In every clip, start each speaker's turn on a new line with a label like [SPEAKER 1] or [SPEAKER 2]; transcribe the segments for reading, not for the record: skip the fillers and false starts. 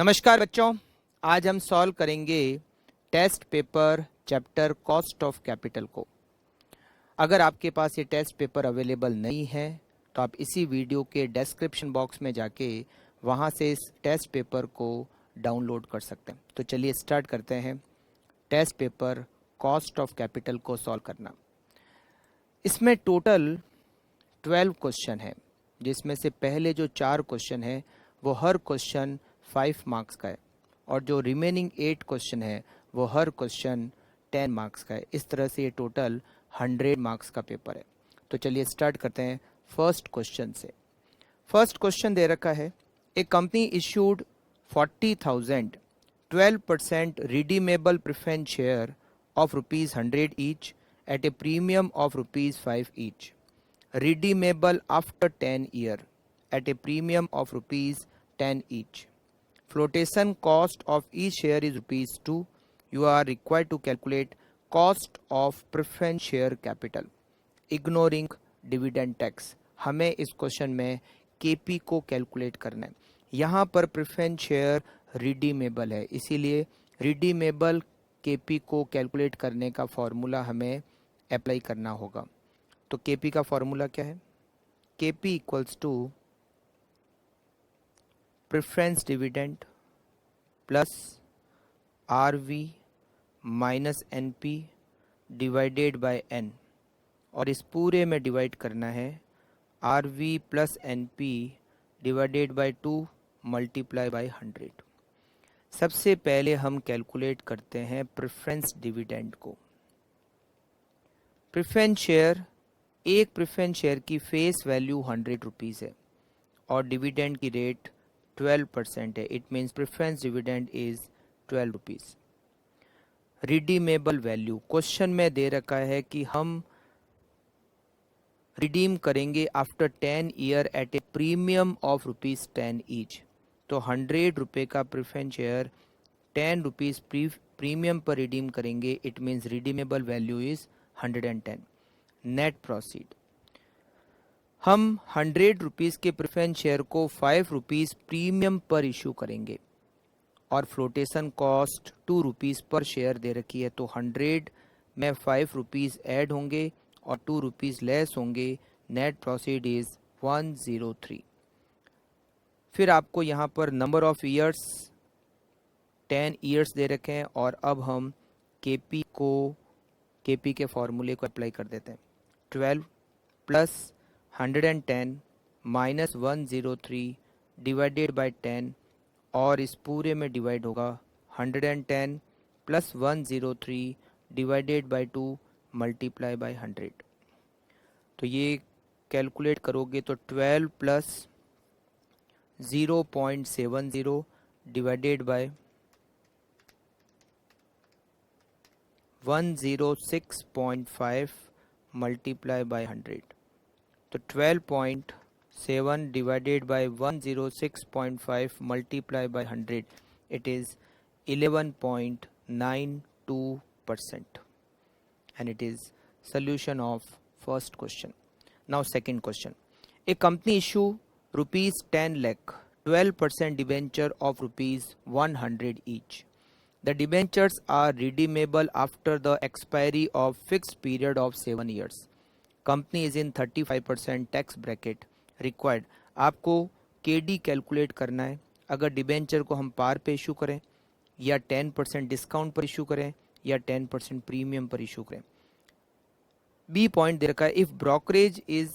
[SPEAKER 1] नमस्कार बच्चों, आज हम सॉल्व करेंगे test paper chapter cost of capital को। अगर आपके पास ये टेस्ट पेपर अवेलेबल नहीं है तो आप इसी वीडियो के डिस्क्रिप्शन बॉक्स में जाके वहाँ से इस टेस्ट पेपर को डाउनलोड कर सकते हैं। तो चलिए स्टार्ट करते हैं test paper cost of capital को सॉल्व करना। इसमें टोटल 12 क्वेश्चन है, जिसमें से पहले जो 4 क्वेश्चन है वो हर क्वेश्चन 5 मार्क्स का है और जो रिमेनिंग 8 क्वेश्चन है वो हर क्वेश्चन 10 मार्क्स का है। इस तरह से ये टोटल 100 मार्क्स का पेपर है। तो चलिए स्टार्ट करते हैं फर्स्ट क्वेश्चन से। फर्स्ट क्वेश्चन दे रखा है, ए company issued 40,000 12% redeemable preference share of rupees 100 each at a premium of rupees 5 each, redeemable after 10 year at a premium of rupees 10 each. Flotation cost of each share is rupees 2. You are required to calculate cost of preference share capital ignoring dividend tax. हमें इस question में KP को calculate करना है। यहाँ पर preference share redeemable है, इसीलिए रिडीमेबल केपी को कैलकुलेट करने का फॉर्मूला हमें अप्लाई करना होगा। तो केपी का फॉर्मूला क्या है? KP equals to preference dividend plus RV minus NP divided by N, और इस पूरे में डिवाइड करना है R V plus N P divided by 2 multiply by 100। सबसे पहले हम कैलकुलेट करते हैं प्रेफरेंस डिविडेंड को। प्रेफरेंस शेयर, एक प्रेफरेंस शेयर की फेस वैल्यू 100 रुपीज़ है और डिविडेंड की रेट 12% है। It means preference dividend is 12 rupees. Redeemable value question में दे रखा है कि हम रिडीम करेंगे after 10 year at a premium of rupees 10 each. तो 100 रुपये का प्रेफरेंस शेयर 10 रुपीज़ प्रीमियम पर रिडीम करेंगे। It means redeemable value is 110। Net proceed, हम 100 रुपीज़ के प्रेफरेंस शेयर को 5 रुपीज़ प्रीमियम पर इशू करेंगे और flotation cost 2 rupees per share दे रखी है। तो 100 में 5 रुपीज़ ऐड होंगे और 2 रुपीज़ लेस होंगे। Net proceed is 103। फिर आपको यहाँ पर number of years 10 years they रखे हैं और अब हम केपी के फॉर्मूले को अप्लाई कर देते हैं। 12 प्लस 110 माइनस 103 डिवाइडेड बाई 10, और इस पूरे में डिवाइड होगा 110 plus 103 divided by 2 multiply by 100। तो ये कैलकुलेट करोगे तो 12 plus 0.70 divided by 106.5 multiply by 100। तो 12.7 divided by 106.5 multiply by 100, it is 11.92%, and it is solution of first question. Now second question, a company issue rupees 10 lakh 12% debenture of rupees 100 each. The debentures are redeemable after the expiry of fixed period of 7 years. Company is in 35% tax bracket required. आपको KD calculate करना है। अगर debenture को हम पार पे issue करें या 10% discount पर इशू करें या 10% प्रीमियम पर इशू करें। बी पॉइंट दे रखा है, if brokerage is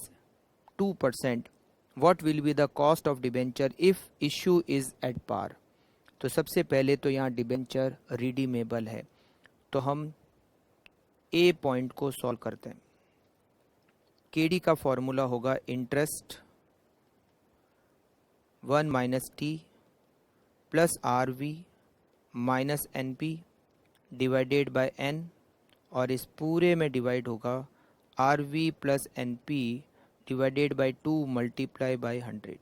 [SPEAKER 1] 2%, what will be the cost of debenture if issue is at par. तो सबसे पहले तो यहाँ डिबेंचर रिडीमेबल है, तो हम ए पॉइंट को सॉल्व करते हैं। केडी का फॉर्मूला होगा interest 1 minus T plus R V minus N P divided by N, और इस पूरे में डिवाइड होगा R V plus N P divided by 2 multiply by 100।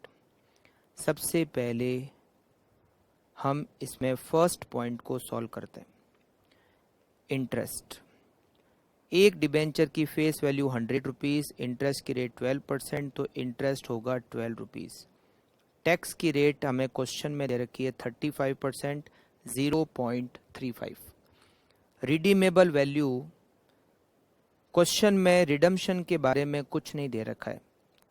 [SPEAKER 1] सबसे पहले हम इसमें फर्स्ट पॉइंट को सॉल्व करते हैं। इंटरेस्ट, एक डिबेंचर की फेस वैल्यू 100 रुपीज़, इंटरेस्ट की रेट 12%, तो इंटरेस्ट होगा 12 रुपीज़। टैक्स की रेट हमें क्वेश्चन में दे रखी है 35%, 0.35। रिडीमेबल वैल्यू, क्वेश्चन में रिडम्पशन के बारे में कुछ नहीं दे रखा है।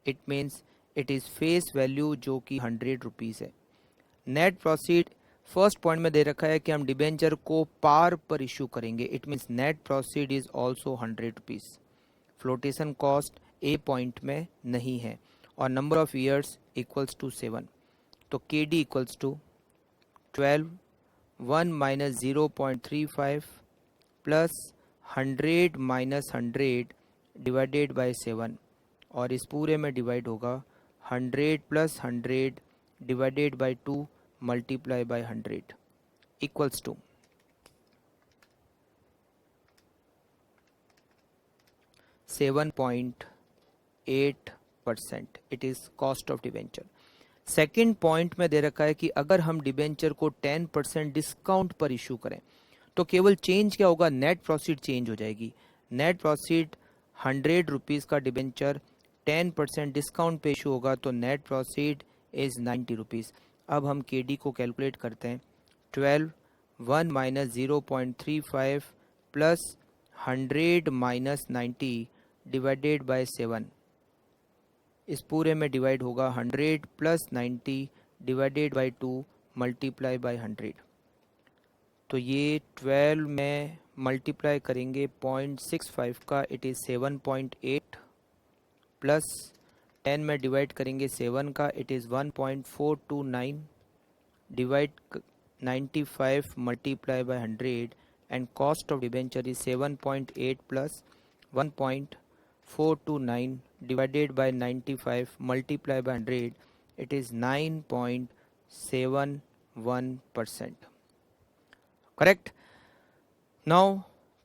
[SPEAKER 1] It means it is face value जो कि 100 रुपीज़ है। नेट प्रोसीड, फर्स्ट पॉइंट में दे रखा है कि हम डिबेंचर को पार पर इशू करेंगे। It means net proceed is also 100 rupees. Floatation cost A point में नहीं है और number of years equals to 7। तो K D equals to 12, 1 minus 0.35 plus 100 minus 100 divided by 7, और इस पूरे में डिवाइड होगा 100 plus 100 divided by 2 multiply by 100 equals to 7.8%। It is cost of debenture. Second point में दे रखा है कि अगर हम डिबेंचर को 10% डिस्काउंट पर इशू करें तो केवल चेंज क्या होगा, नेट प्रोसीड चेंज हो जाएगी। नेट प्रोसीड 100 रुपीज़ का डिबेंचर 10% डिस्काउंट पे इशू होगा तो नेट प्रोसीड इज 90 रुपीज़। अब हम के डी को कैलकुलेट करते हैं। 12, 1 minus 0.35 plus 100 minus 90 divided by 7, इस पूरे में डिवाइड होगा 100 plus 90 divided by 2 multiply by 100। तो ये 12 में मल्टीप्लाई करेंगे 0.65 का, इट इज़ 7.8 प्लस 10 में डिवाइड करेंगे 7 का, it is 1.429 divide 95 multiply by 100 and cost of debenture is 7.8 plus 1.429 divided by 95 multiplied by 100, it is 9.71%. Correct. Now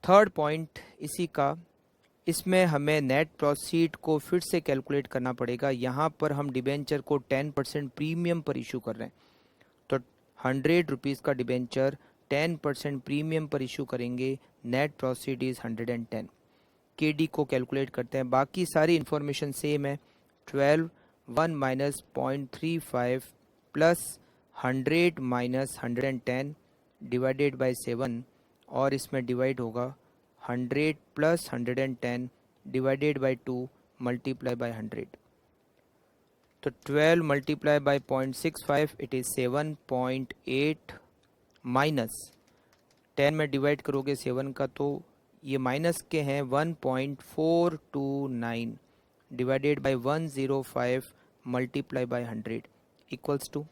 [SPEAKER 1] third point इसी का, इसमें हमें नेट प्रोसीड को फिर से कैलकुलेट करना पड़ेगा। यहाँ पर हम डिबेंचर को 10% प्रीमियम पर इशू कर रहे हैं, तो 100 रुपीज़ का डिबेंचर 10% प्रीमियम पर इशू करेंगे, नेट प्रोसीड इज 110। के डी को कैलकुलेट करते हैं, बाकी सारी इन्फॉर्मेशन सेम है। 12, 1 minus 0.35 plus 100 minus 110 divided by 7, और इसमें डिवाइड होगा 100 plus 110 divided by 2 multiply by 100। तो 12 multiply by 0.65, it is 7.8 minus 10 में डिवाइड करोगे 7 का, तो ये माइनस के हैं 1.429 divided by 105 multiply by 100 equals to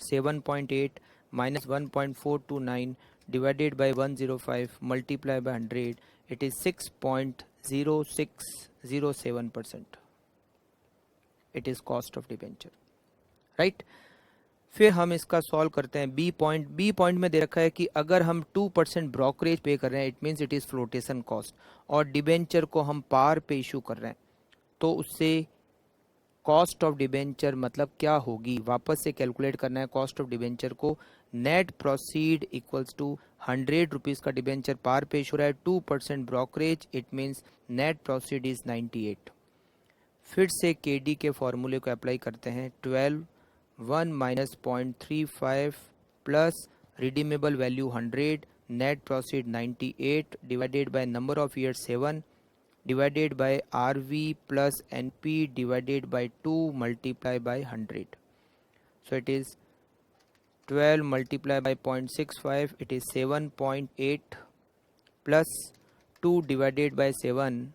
[SPEAKER 1] 7.8 minus 1.429 divided by 105 multiply by 100, it is 6.0607%। It is cost of debenture, right. फिर हम इसका सॉल्व करते हैं। बी पॉइंट में दे रखा है कि अगर हम 2% ब्रोकरेज पे कर रहे हैं, it means it is flotation cost, और डिबेंचर को हम पार पे इशू कर रहे हैं, तो उससे कॉस्ट ऑफ डिबेंचर मतलब क्या होगी, वापस से कैलकुलेट करना है कॉस्ट ऑफ डिबेंचर को। Net proceed equals to 100 rupees का डिबेंचर पार पे इशू रहा है, 2% brokerage, it means net proceed is 98। फिर से के डी के फॉर्मूले को अप्लाई करते हैं। 12, 1 minus 0.35 plus redeemable value 100, net proceed 98 divided by number of year 7 divided by RV plus NP divided by 2 multiply by 100। So it is 12 multiply by 0.65, it is 7.8 plus 2 divided by 7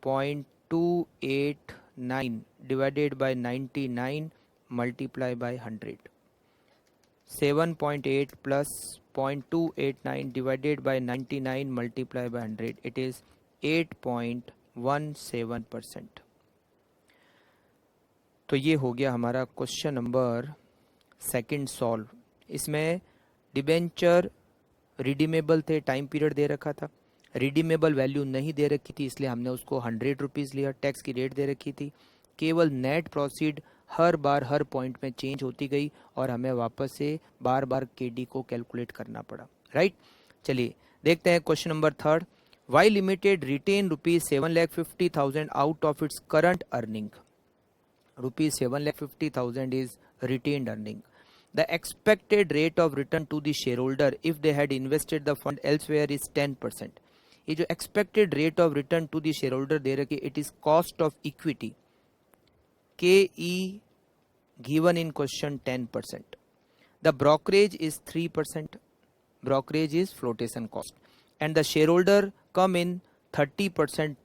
[SPEAKER 1] 0.289 divided by 99 multiply by 100. 7.8 plus 0.289 divided by 99 multiply by 100, it is 8.17%। तो ये हो गया हमारा question number second solve. इसमें debenture redeemable थे, time period दे रखा था, redeemable value नहीं दे रखी थी, इसलिए हमने उसको 100 रुपीज़ लिया, टैक्स की रेट दे रखी थी। केवल नेट प्रोसीड हर बार हर पॉइंट में चेंज होती गई और हमें वापस से बार बार के डी को कैलकुलेट करना पड़ा, राइट। चलिए देखते हैं question number third. Y limited retain ₹7,50,000 out of its current earning. ₹7,50,000 is retained earning. The expected rate of return to the shareholder if they had invested the fund elsewhere is 10%. ये जो expected rate of return to the shareholder दे रखी है, it is cost of equity. KE given in question 10%. The brokerage is 3%. Brokerage is flotation cost. And the shareholder come in 30%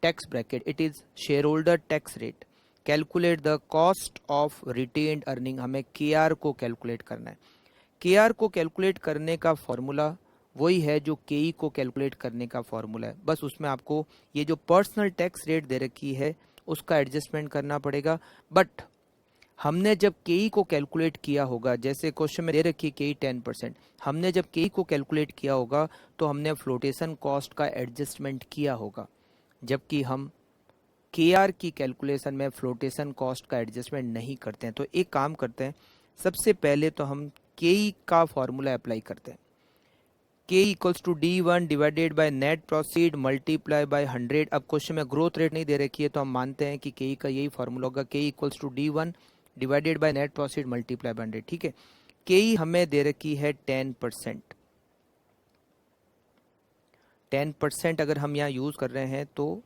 [SPEAKER 1] tax bracket. It is shareholder tax rate. Calculate the cost of retained earning. हमें KR को calculate करना है. KR को calculate करने का formula वही है जो KE को कैलकुलेट करने का फॉर्मूला है. बस उसमें आपको ये जो पर्सनल टैक्स रेट दे रखी है उसका एडजस्टमेंट करना पड़ेगा. बट हमने जब KE को कैलकुलेट किया होगा, जैसे क्वेश्चन में दे रखी है KE 10%, हमने जब KE को कैलकुलेट किया होगा तो हमने फ्लोटेशन कॉस्ट का एडजस्टमेंट किया होगा, जबकि हम KR की कैलकुलेशन में फ्लोटेशन कॉस्ट का एडजस्टमेंट नहीं करते हैं. तो एक काम करते हैं, सबसे पहले तो हम KE का फॉर्मूला अप्लाई करते हैं. K equals to D1 divided by net proceed multiply by 100. अब क्वेश्चन में ग्रोथ रेट नहीं दे रखी है तो हम मानते हैं कि KE का यही फॉर्मूला होगा. K equals to D1 divided by net proceed multiply by 100. ठीक है. KE हमें दे रखी है 10%. 10% अगर हम यहाँ यूज कर रहे हैं तो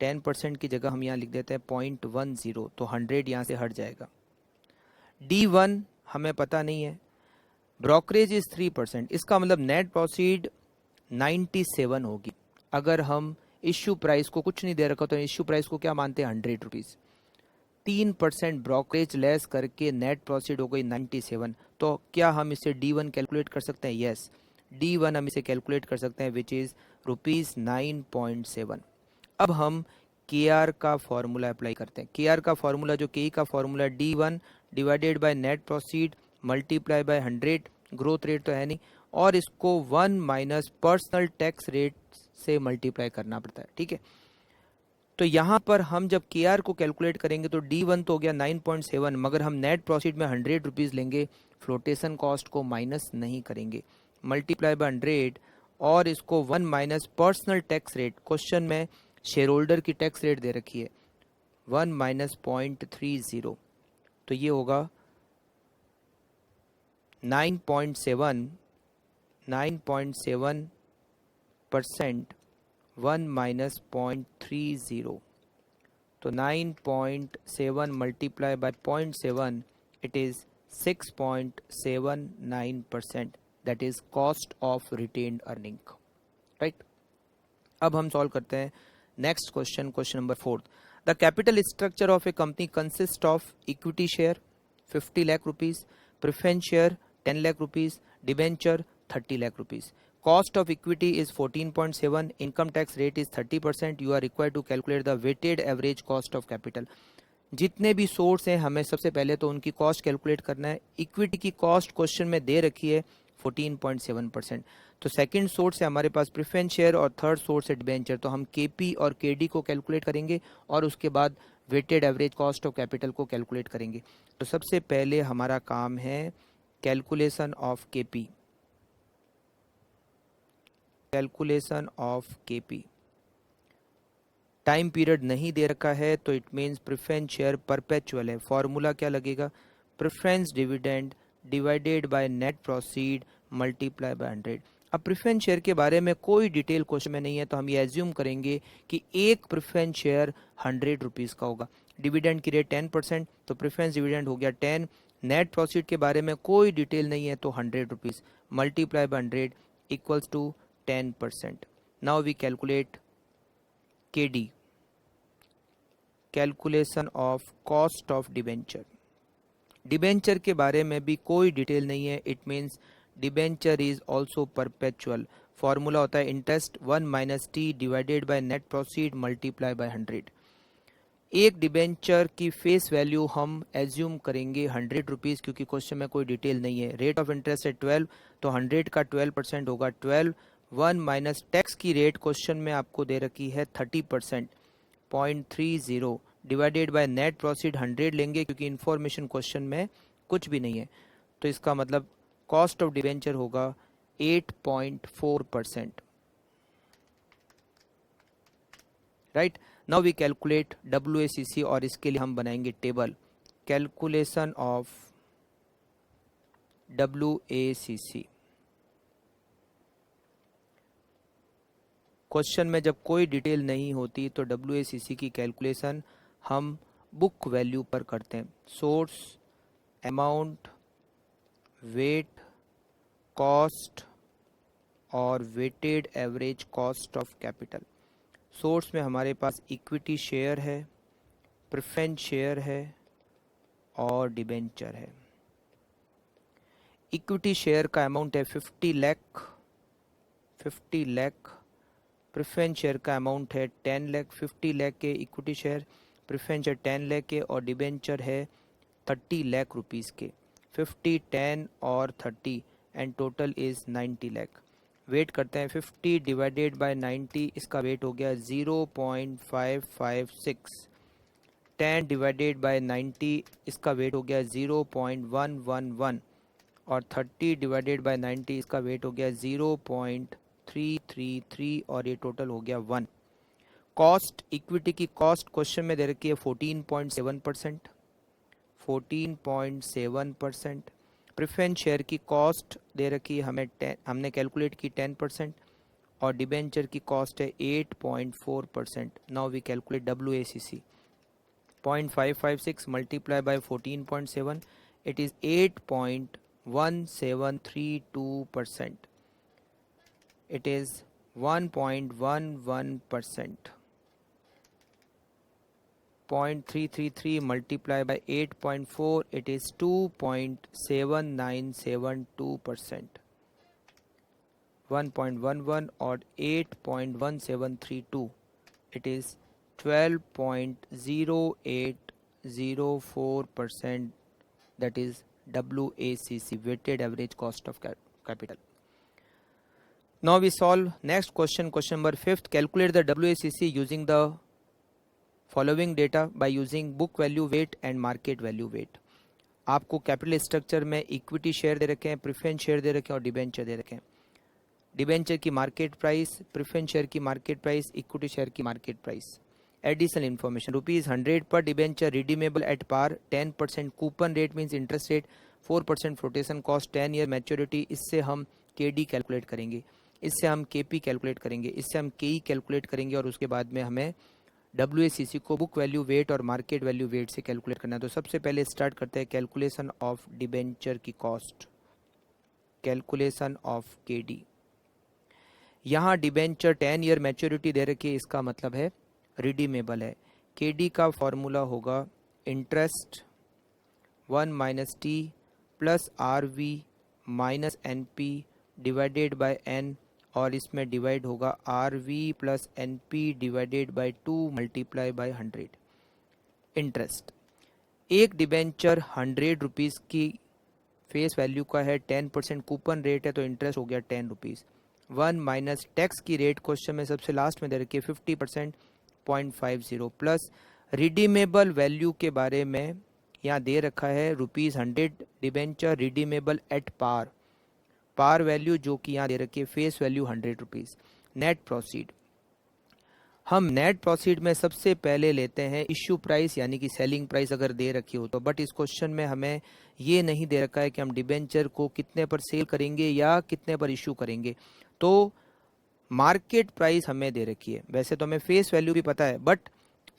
[SPEAKER 1] 10% की जगह हम यहाँ लिख देते हैं 0.10, तो 100 यहाँ से हट जाएगा. D1 हमें पता नहीं है. Brokerage is 3%. इसका मतलब नेट प्रोसीड 97 होगी. अगर हम इश्यू प्राइस को कुछ नहीं दे रखा तो इश्यू प्राइस को क्या मानते हैं, 100 रुपीज. 3% ब्रोकरेज लेस करके नेट प्रोसीड हो गई 97. तो क्या हम इसे D1 कैलकुलेट कर सकते हैं? यस, D1 हम इसे कैलकुलेट कर सकते हैं, विच इज ₹9.7. अब हम KR का फॉर्मूला अप्लाई करते हैं. KR का फॉर्मूला जो KE का formula D1 divided by net proceed multiply by 100. Growth rate तो है नहीं, और इसको 1 माइनस पर्सनल टैक्स रेट से मल्टीप्लाई करना पड़ता है. ठीक है. तो यहाँ पर हम जब KR को कैलकुलेट करेंगे तो D1 तो हो गया 9.7, मगर हम नेट प्रोसीड में 100 रुपीज लेंगे, फ्लोटेशन कॉस्ट को माइनस नहीं करेंगे, मल्टीप्लाई बाय 100, और इसको 1 minus personal tax rate. Question में शेयर होल्डर की टैक्स रेट दे रखी है 1 माइनस 0.30, तो ये होगा 9.7%, 1 माइनस 0.30, तो 9.7 multiply by 0.7, it is 6.79%. That is cost of retained earning. Right. अब हम सॉल्व करते हैं next question, question number 4. The capital structure of A company consist of equity share 50 lakh rupees, preference share 10 lakh rupees, debenture 30 lakh rupees. Cost of equity is 14.7, income tax rate is 30%. You are required to calculate the weighted average cost of capital. जितने भी source हैं हमें सबसे पहले तो उनकी cost calculate करना है. इक्विटी की कॉस्ट क्वेश्चन में दे रखी है 14.7%. तो सेकंड सोर्स है हमारे पास प्रेफरेंस शेयर और थर्ड सोर्स है डिबेंचर. तो हम KP और KD को कैलकुलेट करेंगे और उसके बाद weighted average cost of capital को कैलकुलेट करेंगे. तो सबसे पहले हमारा काम है calculation of KP. Calculation of KP. Time period नहीं दे रखा है तो it means preference share perpetual है. फॉर्मूला क्या लगेगा, preference dividend divided by net proceed multiply by 100. अब प्रेफरेंस शेयर के बारे में कोई डिटेल क्वेश्चन में नहीं है तो हम ये एज्यूम करेंगे कि एक प्रेफरेंस शेयर 100 रुपीज का होगा. डिविडेंड की रेट 10%, तो प्रेफरेंस डिविडेंड हो गया 10. नेट प्रोसीड के बारे में कोई डिटेल नहीं है तो 100 rupees multiply by 100 equals to 10%. Now we calculate KD, calculation of cost of debenture. Debenture के बारे में भी कोई डिटेल नहीं है. It means debenture is also perpetual. Formula होता है interest 1 minus T divided by net proceed multiply by 100. एक डिबेंचर की फेस वैल्यू हम एज्यूम करेंगे 100 रुपीज, क्योंकि क्वेश्चन में कोई डिटेल नहीं है. रेट ऑफ इंटरेस्ट है 12, तो 100 का 12% होगा 12. 1 माइनस टैक्स की रेट क्वेश्चन में आपको दे रखी है 30%, 0.30 डिवाइडेड बाय नेट प्रोसीड 100 लेंगे क्योंकि इंफॉर्मेशन क्वेश्चन में कुछ भी नहीं है. तो इसका मतलब कॉस्ट ऑफ डिबेंचर होगा 8.4%. Right. Now we calculate WACC और इसके लिए हम बनाएंगे table. Calculation of WACC। Question में जब कोई डिटेल नहीं होती तो WACC की कैलकुलेशन हम बुक वैल्यू पर करते हैं। सोर्स, अमाउंट, वेट, कॉस्ट और weighted average cost of capital. Source में हमारे पास इक्विटी शेयर है, प्रेफरेंस शेयर है और डिबेंचर है। इक्विटी शेयर का अमाउंट है 50 लाख। प्रेफरेंस शेयर का अमाउंट है 10 लाख। 50 लाख के equity share, preference share 10 lakh के और डिबेंचर है 30 लाख रुपीस के। 50, 10 और 30 and total is 90 lakh. Weight करते हैं 50 डिवाइडेड बाय 90, इसका वेट हो गया 0.556। 10 डिवाइडेड बाय 90, इसका वेट हो गया 0.111 और 30 डिवाइडेड बाय 90, इसका वेट हो गया 0.333 और ये टोटल हो गया 1। कॉस्ट, इक्विटी की कॉस्ट क्वेश्चन में दे रखी है 14.7%। 14.7%। प्रेफरेंस शेयर की कॉस्ट दे रखी है हमें हमने कैलकुलेट की 10% और डिबेंचर की कॉस्ट है 8.4%। Now we calculate WACC। 0.556 multiplied by 14.7, it is 8.1732%. It is 1.11%. 0.333 multiplied by 8.4, it is 2.7972%. 1.11 or 8.1732, it is 12.0804%, that is WACC, weighted average cost of capital. Now we solve next question, question number 5th. Calculate the WACC using the following data by using book value weight and market value weight. आपको capital structure में equity share दे रखे हैं, preference share दे रखे हैं और debenture दे रखे हैं। Debenture की मार्केट प्राइस, प्रेफरेंस शेयर की मार्केट प्राइस, इक्विटी शेयर की मार्केट प्राइस। एडिशनल इन्फॉर्मेशन, ₹100 पर debenture redeemable at par, 10% coupon rate means interest rate, 4% flotation cost, 10 year maturity. इससे हम KD कैलकुलेट करेंगे, इससे हम KP कैलकुलेट करेंगे, इससे हम KE कैलकुलेट करेंगे और उसके बाद में हमें WACC को बुक वैल्यू वेट और मार्केट वैल्यू वेट से कैलकुलेट करना है। तो सबसे पहले स्टार्ट करते हैं कैलकुलेशन ऑफ डिबेंचर की कॉस्ट, कैलकुलेशन ऑफ KD। यहाँ डिबेंचर 10 ईयर मैच्योरिटी दे रखी है, इसका मतलब है रिडीमेबल है। KD का फॉर्मूला होगा interest 1 minus T plus RV minus NP divided by N और इसमें डिवाइड होगा RV plus NP divided by 2 multiply by 100। Interest, एक डिबेंचर 100 रुपीज़ की फेस वैल्यू का है, 10% कूपन रेट है तो इंटरेस्ट हो गया 10 रुपीज़। 1 माइनस टैक्स की रेट क्वेश्चन में सबसे लास्ट में दे रखी है 50%, 0.50 प्लस रिडीमेबल वैल्यू के बारे में यहाँ दे रखा है ₹100 debenture redeemable at par, par value जो कि यहाँ दे रखी है face value 100 rupees. Net proceed, हम नेट प्रोसीड में सबसे पहले लेते हैं इश्यू प्राइस यानी कि सेलिंग प्राइस अगर दे रखी हो तो, बट इस क्वेश्चन में हमें ये नहीं दे रखा है कि हम डिबेंचर को कितने पर सेल करेंगे या कितने पर इश्यू करेंगे। तो मार्केट प्राइस हमें दे रखी है, वैसे तो हमें फेस वैल्यू भी पता है बट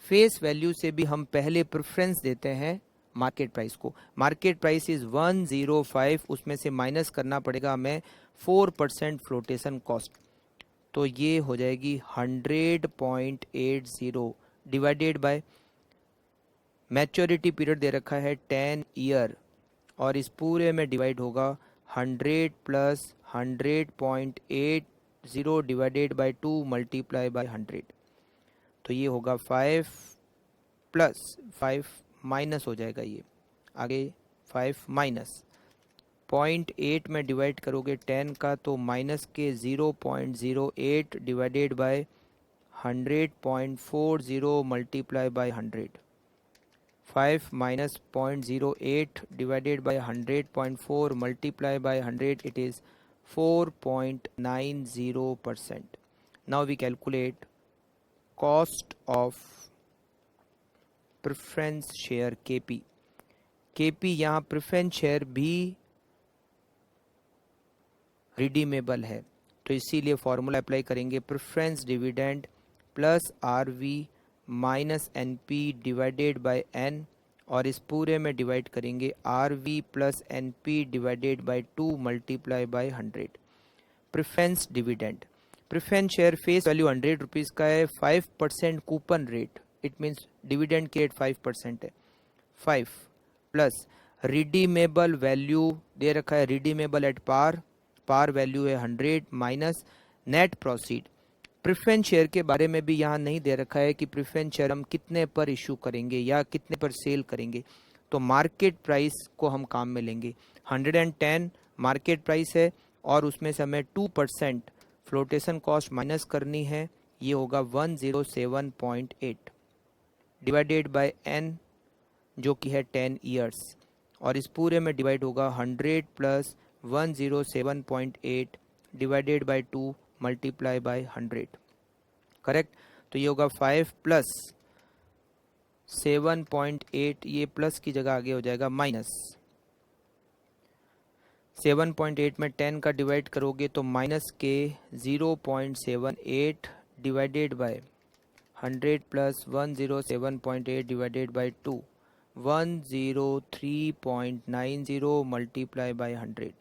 [SPEAKER 1] फेस वैल्यू से भी हम पहले प्रेफरेंस देते हैं मार्केट प्राइस को। मार्केट प्राइस इज 105, उसमें से माइनस करना पड़ेगा हमें 4% फ्लोटेशन कॉस्ट, तो ये हो जाएगी 100.80 डिवाइडेड बाय मैच्योरिटी पीरियड दे रखा है 10 ईयर और इस पूरे में डिवाइड होगा 100 plus 100.80 divided by 2 multiply by 100, तो ये होगा 5 प्लस 5 माइनस हो जाएगा, ये आगे 5 माइनस 0.8 में डिवाइड करोगे 10 का तो माइनस के 0.08 divided by 100.40 multiply by 100, 5 minus 0.08 divided by 100.4 multiply by 100, it is 4.90%. Now we calculate cost of preference share KP। KP यहाँ प्रेफरेंस शेयर भी रिडीमेबल है, तो इसीलिए फॉर्मूला अप्लाई करेंगे, preference dividend plus R V minus N P divided by N, और इस पूरे में डिवाइड करेंगे R V plus N P divided by 2 multiply by 100। Preference dividend, preference share face value 100 rupees का है, 5% coupon rate, it means dividend की rate 5% है, 5 plus redeemable value दे रखा है, redeemable at par, par value है 100 minus net proceed. Preference share के बारे में भी यहाँ नहीं दे रखा है कि प्रेफरेंस शेयर हम कितने पर इशू करेंगे या कितने पर सेल करेंगे, तो मार्केट प्राइस को हम काम में लेंगे। 110 मार्केट प्राइस है और उसमें से हमें 2% फ्लोटेशन कॉस्ट माइनस करनी है, ये होगा 107.8 डिवाइडेड बाय एन जो कि है 10 ईयर्स, और इस पूरे में डिवाइड होगा 100 plus 107.8 divided by 2 multiply by 100, correct. तो ये होगा 5 प्लस 7.8, ये प्लस की जगह आगे हो जाएगा माइनस 7.8 में 10 का डिवाइड करोगे तो माइनस के 0.78 divided by 100 plus 107.8 divided by 2 103.90 multiply by 100,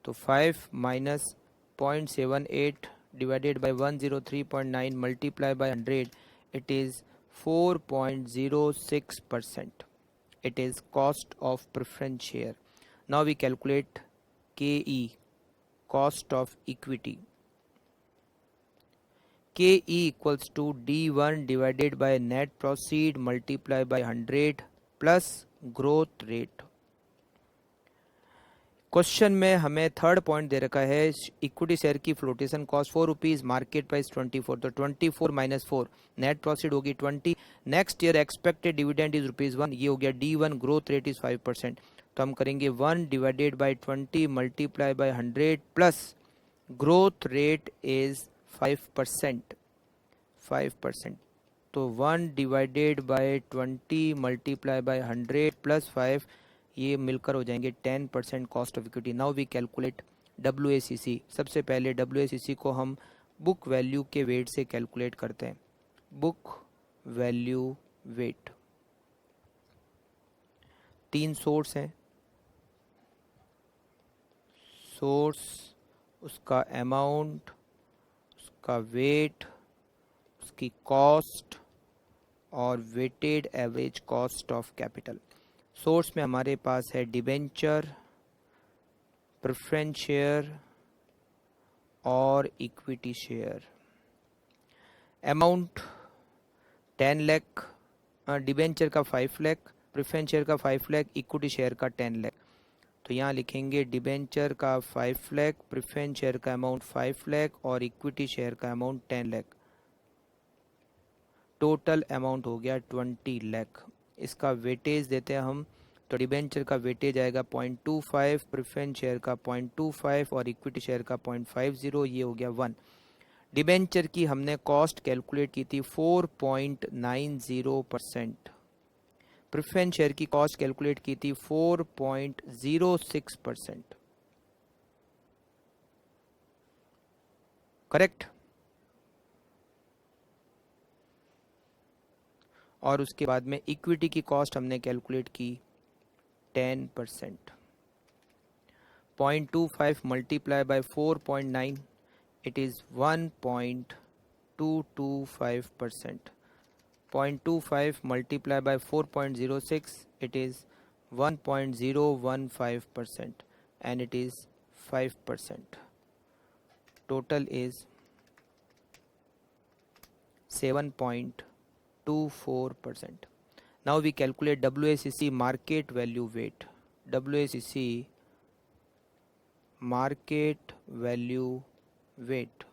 [SPEAKER 1] तो 5 minus 0.78 divided by 103.9 multiply by 100, it is 4.06%. It is cost of preference share. Now we calculate KE, cost of equity. KE equals to D1 divided by net proceed multiplied by 100 plus growth rate. Question में हमें third point दे रखा है, equity share की flotation cost 4 rupees, market price 24, तो 24 minus 4 net profit होगी 20। Next year expected dividend is ₹1, ये हो गया D1, ग्रोथ रेट इज 5%, तो हम करेंगे 1 divided by 20 multiply by 100 plus growth rate is 5%, 5%, तो 1 divided by 20 multiply by 100 plus 5, ये मिलकर हो जाएंगे 10% cost of equity. Now we calculate WACC। सबसे पहले WACC को हम बुक वैल्यू के वेट से कैलकुलेट करते हैं, बुक वैल्यू वेट। 3 सोर्स हैं, सोर्स, उसका अमाउंट, उसका वेट, उसकी कॉस्ट और weighted average cost of capital. Source में हमारे पास है डिबेंचर, प्रेफरेंस शेयर और equity share. Amount 10 lakh, debenture का 5 लाख, प्रेफरेंस शेयर का 5 लाख, इक्विटी शेयर का 10 लाख। तो यहाँ लिखेंगे डिबेंचर का 5 लाख, प्रेफरेंस शेयर का अमाउंट 5 लाख और इक्विटी शेयर का अमाउंट 10 लाख। टोटल अमाउंट हो गया 20 लाख। इसका वेटेज देते हैं हम, तो डिबेंचर का वेटेज आएगा 0.25, प्रेफरेंस शेयर का 0.25 और इक्विटी शेयर का 0.50, ये हो गया 1। डिबेंचर की हमने कॉस्ट कैलकुलेट की थी 4.90%, प्रेफरेंस शेयर की कॉस्ट कैलकुलेट की थी 4.06%, करेक्ट। और उसके बाद में इक्विटी की कॉस्ट हमने कैलकुलेट की 10%। 0.25 multiply by 4.9, it is 1.225%. 0.25 multiplied by 4.06, it is 1.015%, and it is 5%. Total is 7.24%. Now we calculate WACC, market value weight. WACC market value weight.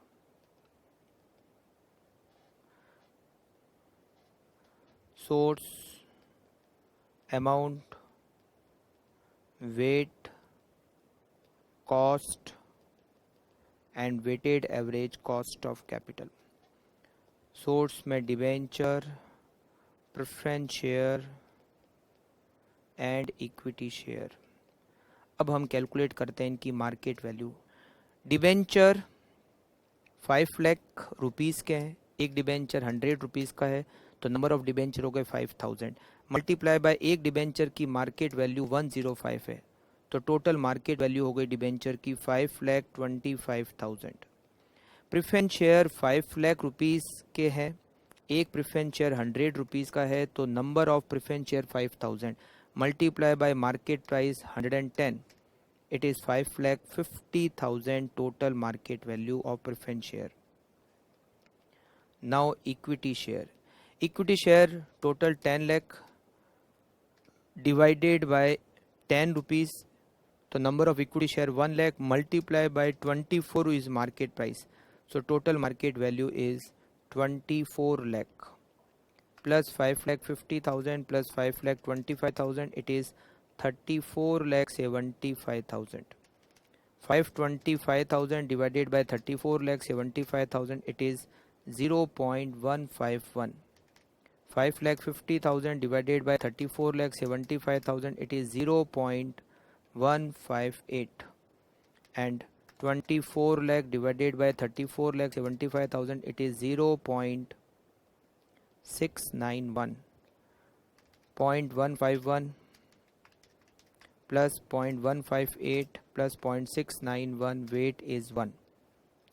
[SPEAKER 1] Source, amount, weight, cost and weighted average cost of capital. Source में debenture, preference share and equity share. अब हम calculate करते हैं इनकी market value. Debenture 5 lakh rupees के हैं, एक debenture 100 rupees का है, तो नंबर ऑफ डिबेंचर हो गए 5000 मल्टीप्लाई बाय एक डिबेंचर की मार्केट वैल्यू 105 है, तो टोटल मार्केट वैल्यू हो गई डिबेंचर की 5,25,000। प्रेफरेंस शेयर 5 लाख रुपीज़ के हैं, एक प्रेफरेंस शेयर 100 रुपीज़ का है, तो number of preference share 5000 multiply by market price 110, it is 5,50,000 total market value of preference share. Now equity share. Equity share total 10 lakh divided by 10 rupees. So number of equity share 1 lakh multiplied by 24 is market price. So total market value is 24 lakh plus 5,50,000 plus 5,25,000. It is 34,75,000. 525,000 divided by 34,75,000, it is 0.151. 5,50,000 divided by 34,75,000, it is 0.158. And 24 lakh divided by 34,75,000, it is 0.691. 0.151 plus 0.158 plus 0.691 weight is 1।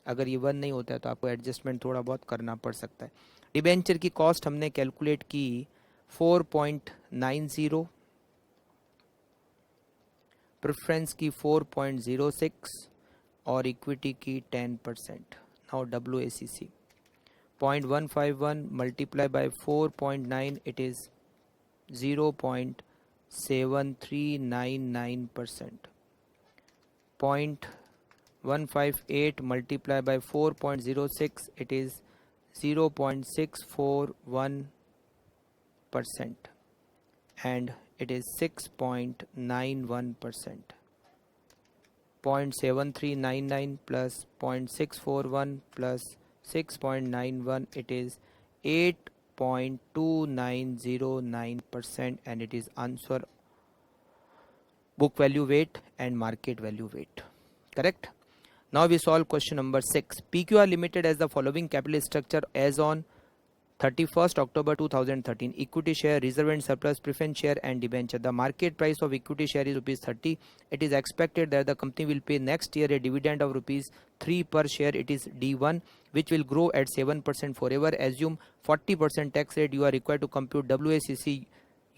[SPEAKER 1] अगर ये 1 नहीं होता है तो आपको adjustment थोड़ा बहुत करना पड़ सकता है। डिबेंचर की कॉस्ट हमने कैलकुलेट की 4.90, प्रेफरेंस की 4.06 और इक्विटी की 10%। Now WACC 0.151 multiply by 4.9, it is 0.7399%. 0.158 multiplied by 4.06, it is 0.641%, and it is 6.91%. 0.7399 plus 0.641 plus 6.91, it is 8.2909%, and it is answer book value weight and market value weight. Correct? Now we solve question number 6. PQR Limited has the following capital structure as on 31st October 2013. Equity share, reserve and surplus, preference share and debenture. The market price of equity share is rupees 30. It is expected that the company will pay next year a dividend of rupees 3 per share. It is D1, which will grow at 7% forever. Assume 40% tax rate. You are required to compute WACC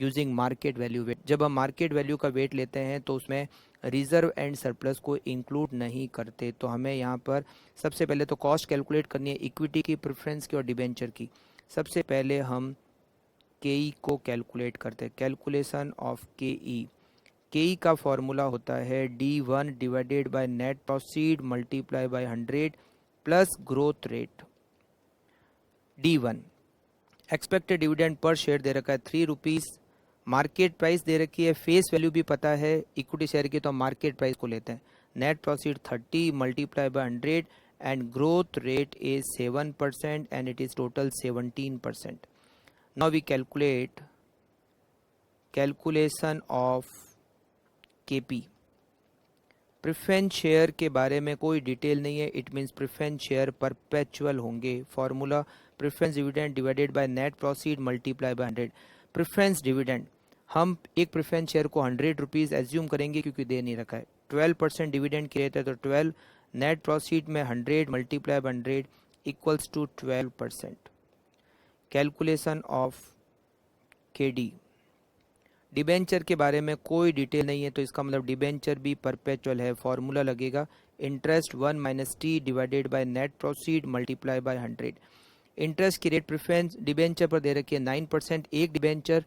[SPEAKER 1] using market value weight. जब हम market value का wait लेते हैं तो उसमें reserve and surplus को include नहीं करते, तो हमें यहाँ पर सबसे पहले तो कॉस्ट कैलकुलेट करनी है इक्विटी की, प्रेफरेंस की और डिबेंचर की। सबसे पहले हम केई को कैलकुलेट करते हैं। कैलकुलेशन ऑफ केई, केई का फॉर्मूला होता है D1 divided by net proceed multiply by 100 plus growth rate. D1 expected dividend per share दे रखा है 3 रुपीज़, मार्केट प्राइस दे रखी है, फेस वैल्यू भी पता है इक्विटी शेयर की, तो हम मार्केट प्राइस को लेते हैं। Net profit 30 multiply by 100 and growth rate is 7% and it is total 17%। Now we calculate calculation of KP. Preference share के बारे में कोई डिटेल नहीं है, it means preference share perpetual होंगे। Formula preference dividend divided by net profit multiply by 100। Preference dividend हम एक preference share को 100 रुपीज़ एज्यूम करेंगे क्योंकि दे नहीं रखा है। 12% डिविडेंड की रहता है तो 12, नेट प्रॉफिट में 100 multiply by 100 equals to 12%। Calculation of KD. Debenture के बारे में कोई डिटेल नहीं है, तो इसका मतलब डिबेंचर भी परपेचुअल है। फॉर्मूला लगेगा interest 1 minus T divided by net proceed multiply by 100। Interest की रेट प्रेफरेंस डिबेंचर पर दे रखी है 9%, एक डिबेंचर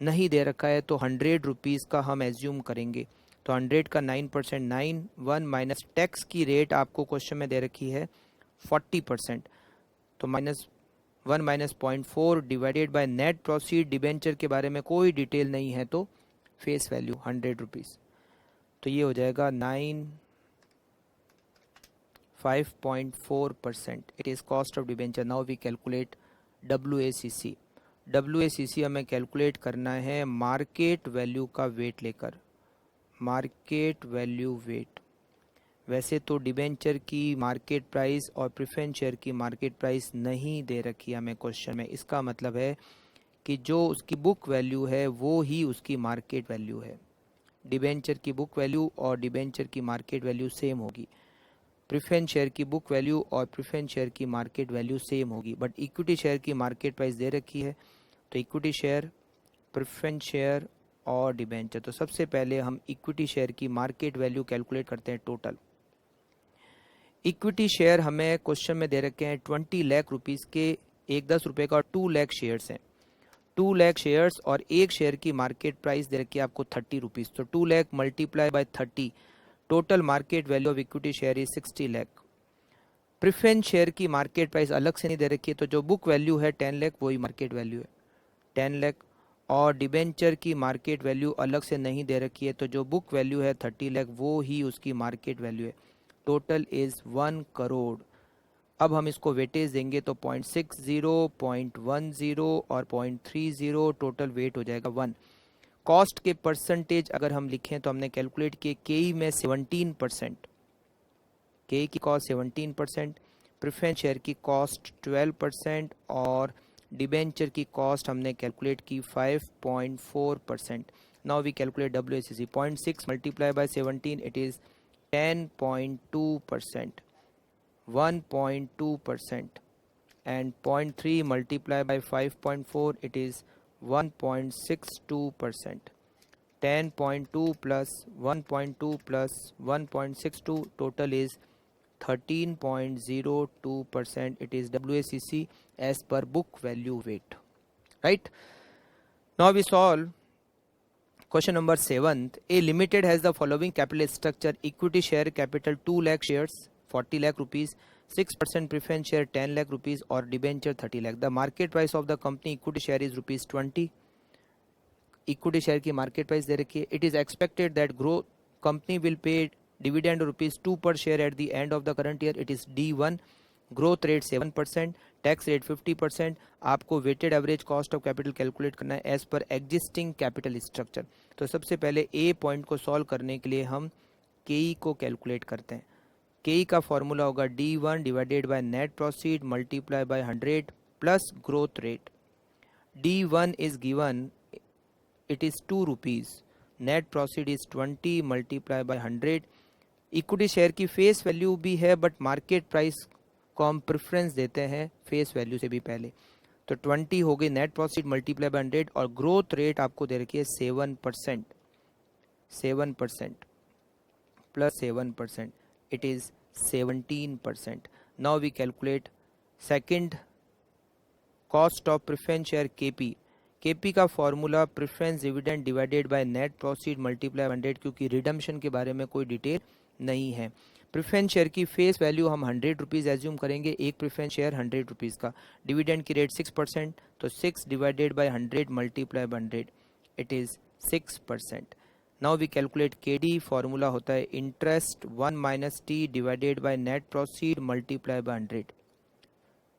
[SPEAKER 1] नहीं दे रखा है तो 100 रुपीज़ का हम एज्यूम करेंगे। तो 100 का 9%, 9 1 माइनस टैक्स की रेट आपको क्वेश्चन में दे रखी है 40%, तो -1 minus 0.4 divided by net proceed. Debenture के बारे में कोई डिटेल नहीं है तो फेस वैल्यू 100 रुपीज़, तो ये हो जाएगा 5.4%। It is cost of debenture. Now we calculate WACC। WACC हमें कैलकुलेट करना है मार्केट वैल्यू का वेट लेकर। Market value weight. वैसे तो डिबेंचर की मार्केट प्राइस और प्रेफरेंस शेयर की मार्केट प्राइस नहीं दे रखी हमें क्वेश्चन में। इसका मतलब है कि जो उसकी बुक वैल्यू है वो ही उसकी मार्केट वैल्यू है। डिबेंचर की बुक वैल्यू और डिबेंचर की मार्केट वैल्यू सेम होगी। प्रेफरेंस शेयर की बुक वैल्यू और प्रेफरेंस शेयर की मार्केट वैल्यू सेम होगी, बट इक्विटी शेयर की मार्केट प्राइस दे रखी है। तो इक्विटी शेयर, प्रेफरेंस शेयर और डिबेंचर। तो सबसे पहले हम इक्विटी शेयर की मार्केट वैल्यू कैलकुलेट करते हैं टोटल। इक्विटी शेयर हमें क्वेश्चन में दे रखे हैं 20 लाख रुपीस के, एक 10 रुपए का और 2 लाख शेयर्स हैं। 2 लाख शेयर्स और एक शेयर की मार्केट प्राइस दे रखी है आपको 30 रुपीज। तो 2 lakh multiply by 30, total market value of equity share is 60 lakh. Preference share की मार्केट प्राइस अलग से नहीं दे रखी है, तो जो बुक वैल्यू है 10 लाख वही मार्केट वैल्यू है 10 लाख। और डिबेंचर की मार्केट वैल्यू अलग से नहीं दे रखी है, तो जो बुक वैल्यू है 30 लाख वो ही उसकी मार्केट वैल्यू है। Total is 1 crore. अब हम इसको वेटेज देंगे तो 0.60, 0.10 और 0.30, टोटल वेट हो जाएगा 1। कॉस्ट के परसेंटेज अगर हम लिखें तो हमने कैलकुलेट किए केई में 17%, के की कॉस्ट 17%, प्रेफरेंस शेयर की कॉस्ट 12% और डिबेंचर की कॉस्ट हमने कैलकुलेट की 5.4%। Now we calculate WACC। 0.6 multiply by 17 it is 10.2%, 1.2%, and 0.3 multiplied by 5.4 it is 1.62%. 10.2 plus 1.2 plus 1.62 total is 13.02%. It is WACC as per book value weight. Right? Now we solve question number 7th. A limited has the following capital structure: equity share capital 2 lakh shares 40 lakh rupees, 6% preference share 10 lakh rupees or debenture 30 lakh. The market price of the company equity share is rupees 20. Equity share की market price दे रखी है. It is expected that grow company will pay dividend ₹2 per share at the end of the current year. It is D1. Growth rate 7%, tax rate 50%. आपको weighted average cost of capital calculate करना है as per existing capital structure. तो सबसे पहले ए point को solve करने के लिए हम केई को कैलकुलेट करते हैं. केई का फॉर्मूला होगा D1 divided by net proceed multiply by 100 plus growth rate. D1 is given, it is 2 rupees, net proceed is 20 multiply by 100. Equity share की फेस वैल्यू भी है बट मार्केट प्राइस को हम प्रेफरेंस देते हैं फेस वैल्यू से भी पहले. तो 20 हो गई नेट प्रॉफिट मल्टीप्लाई बाय 100 और ग्रोथ रेट आपको दे रखी है 7%. 7% plus 7% it is 17%. Now we calculate second cost of preference share KP. KP का formula preference dividend divided by net proceed multiply 100, क्योंकि रिडम्पशन के बारे में कोई डिटेल नहीं है. प्रेफरेंस शेयर की फेस वैल्यू हम 100 रुपीज़ एज्यूम करेंगे. एक प्रेफरेंस शेयर 100 रुपीज़ का. डिविडेंड की रेट 6%, तो 6 divided by 100 multiply by 100 it is 6%. Now we calculate KD. Formula होता है interest 1 minus T divided by net proceed multiply by 100.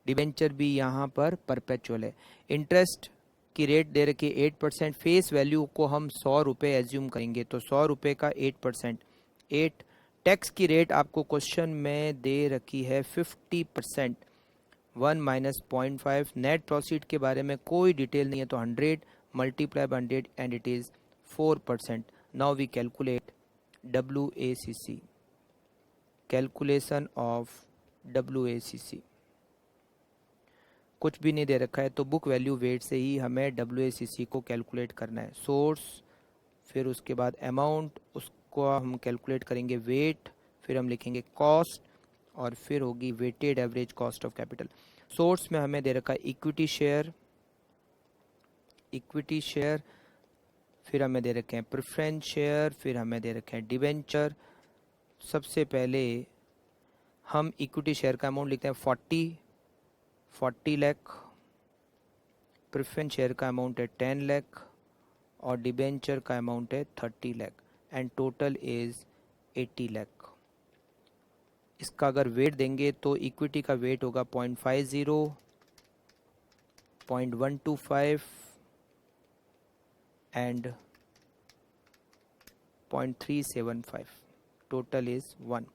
[SPEAKER 1] Debenture भी यहाँ पर परपेचुअल है. इंटरेस्ट की रेट दे रखी है 8%. फेस वैल्यू को हम 100 रुपये एज्यूम करेंगे, तो 100 रुपये का 8%, 8. टैक्स की रेट आपको क्वेश्चन में दे रखी है 50%, 1 माइनस 0.5. नेट प्रोसीड के बारे में कोई डिटेल नहीं है, तो 100 multiply by 100 and it is 4%. Now we calculate WACC. Calculation of WACC कुछ भी नहीं दे रखा है, तो बुक वैल्यू वेट से ही हमें WACC को कैलकुलेट करना है. सोर्स, फिर उसके बाद अमाउंट, उसको हम कैलकुलेट करेंगे वेट, फिर हम लिखेंगे कॉस्ट और फिर होगी weighted average cost of capital. Source में हमें दे रखा है इक्विटी शेयर, फिर हमें दे रखे हैं प्रेफरेंस शेयर, फिर हमें दे रखे हैं डिबेंचर. सबसे पहले हम इक्विटी शेयर का अमाउंट लिखते हैं 40 लाख. प्रेफरेंस शेयर का अमाउंट है 10 लाख और डिबेंचर का अमाउंट है 30 lakh and total is 80 lakh. इसका अगर वेट देंगे तो इक्विटी का वेट होगा 0.50, 0.125 एंड 0.375, टोटल इज 1।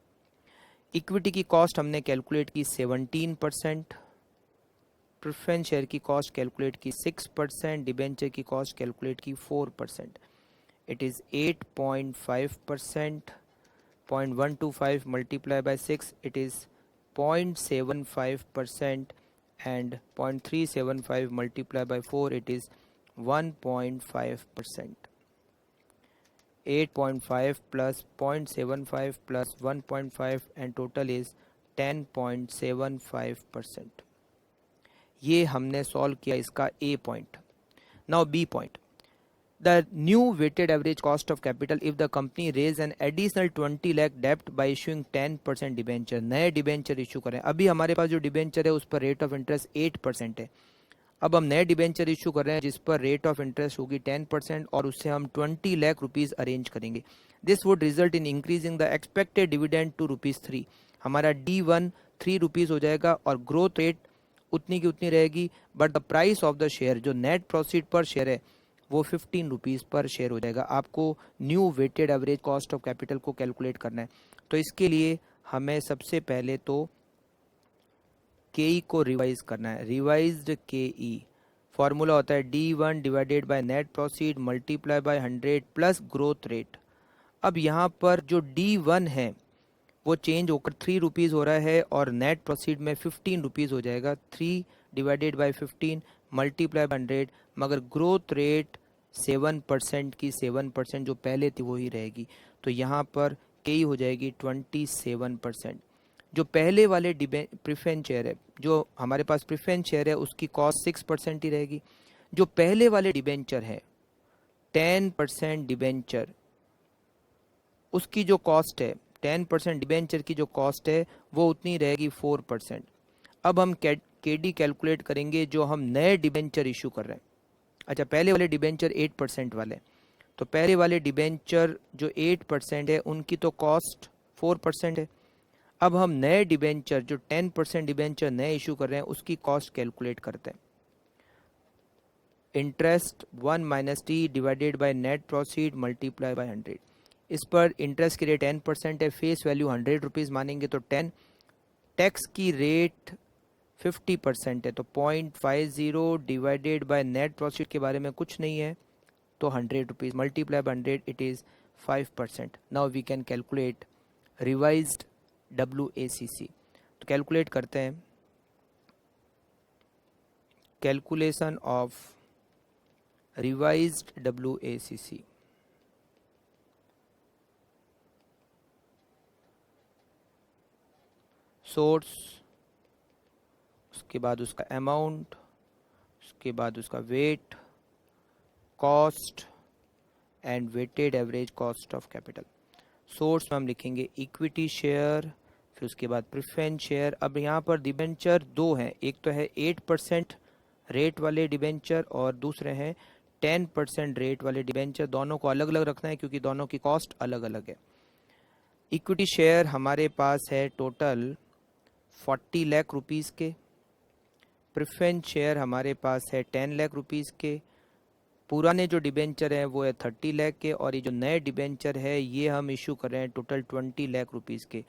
[SPEAKER 1] इक्विटी की कॉस्ट हमने कैलकुलेट की 17%, प्रेफरेंस शेयर की कॉस्ट कैलकुलेट की 6%, डिबेंचर की कॉस्ट कैलकुलेट की 4%। It is 8.5%, 0.125 multiplied by 6, it is 0.75%, and 0.375 multiplied by 4, it is 1.5%. 8.5 plus 0.75 plus 1.5 and total is 10.75%. ये हमने सॉल्व किया इसका A point. Now B point, the new weighted average cost of capital if the company raise an additional 20 lakh debt by issuing 10% debenture. नए debenture issue करें, अभी हमारे पास जो debenture है उस पर रेट ऑफ इंटरेस्ट 8% है। अब हम नए डिबेंचर इशू कर रहे हैं जिस पर रेट ऑफ इंटरेस्ट होगी 10% और उससे हम 20 लाख रुपीज अरेंज करेंगे। This would result in increasing the expected dividend to ₹3। हमारा D1 3 रुपीज हो जाएगा और ग्रोथ रेट उतनी की उतनी रहेगी, but the price of the share जो नेट प्रोसीड पर शेयर है वो 15 रुपीज़ पर शेयर हो जाएगा। आपको new weighted average cost of capital को कैलकुलेट करना है, तो इसके लिए हमें सबसे पहले तो KE को रिवाइज करना है। रिवाइज्ड KE फॉर्मूला होता है D1 divided by net proceed multiply by 100 plus growth rate. अब यहाँ पर जो D1 है वो चेंज होकर 3 रुपीज़ हो रहा है और नेट प्रोसीड में 15 रुपीज़ हो जाएगा। 3 डिवाइडेड बाय 15 मल्टीप्लाई बाय 100, मगर ग्रोथ रेट 7% की 7% जो पहले थी वही रहेगी, तो यहाँ पर KE हो जाएगी 27%। जो पहले वाले प्रेफरेंस शेयर है, जो हमारे पास प्रेफरेंस शेयर है उसकी कॉस्ट 6% ही रहेगी। जो पहले वाले डिबेंचर है 10% डिबेंचर, उसकी जो कॉस्ट है 10% डिबेंचर की जो कॉस्ट है वो उतनी रहेगी 4%। अब हम KD कैलकुलेट करेंगे जो हम नए डिबेंचर इशू कर रहे हैं। अच्छा, पहले वाले डिबेंचर 8% वाले, तो पहले वाले डिबेंचर जो 8% है उनकी तो कॉस्ट 4% है। अब हम नए डिबेंचर जो 10% डिबेंचर नए इशू कर रहे हैं उसकी कॉस्ट कैलकुलेट करते हैं। Interest 1 minus T divided by net proceed multiply by 100। इस पर इंटरेस्ट की रेट 10% है, फेस वैल्यू 100 रुपीज़ मानेंगे तो 10। टैक्स की रेट 50% है, तो 0.50 डिवाइडेड बाय नेट प्रोसीड के बारे में कुछ नहीं है, तो 100 rupees multiply by 100, it is 5%। Now we can calculate revised WACC। तो कैलकुलेट करते हैं। Calculation of revised WACC। Source, उसके बाद उसका अमाउंट, उसके बाद उसका weight, cost and weighted average cost of capital. Source में हम लिखेंगे इक्विटी शेयर, फिर उसके बाद प्रेफरेंस शेयर। अब यहाँ पर डिबेंचर दो हैं, एक तो है 8% रेट वाले डिबेंचर और दूसरे हैं 10% रेट वाले डिबेंचर। दोनों को अलग अलग रखना है क्योंकि दोनों की कॉस्ट अलग अलग है। इक्विटी शेयर हमारे पास है टोटल 40 लाख रुपीज़ के, प्रेफरेंस शेयर हमारे पास है 10 लाख रुपीज़ के, पुराने जो डिबेंचर हैं वो है 30 लाख के, और ये जो नए डिबेंचर है ये हम इशू कर रहे हैं टोटल 20 लाख रुपीज़ के,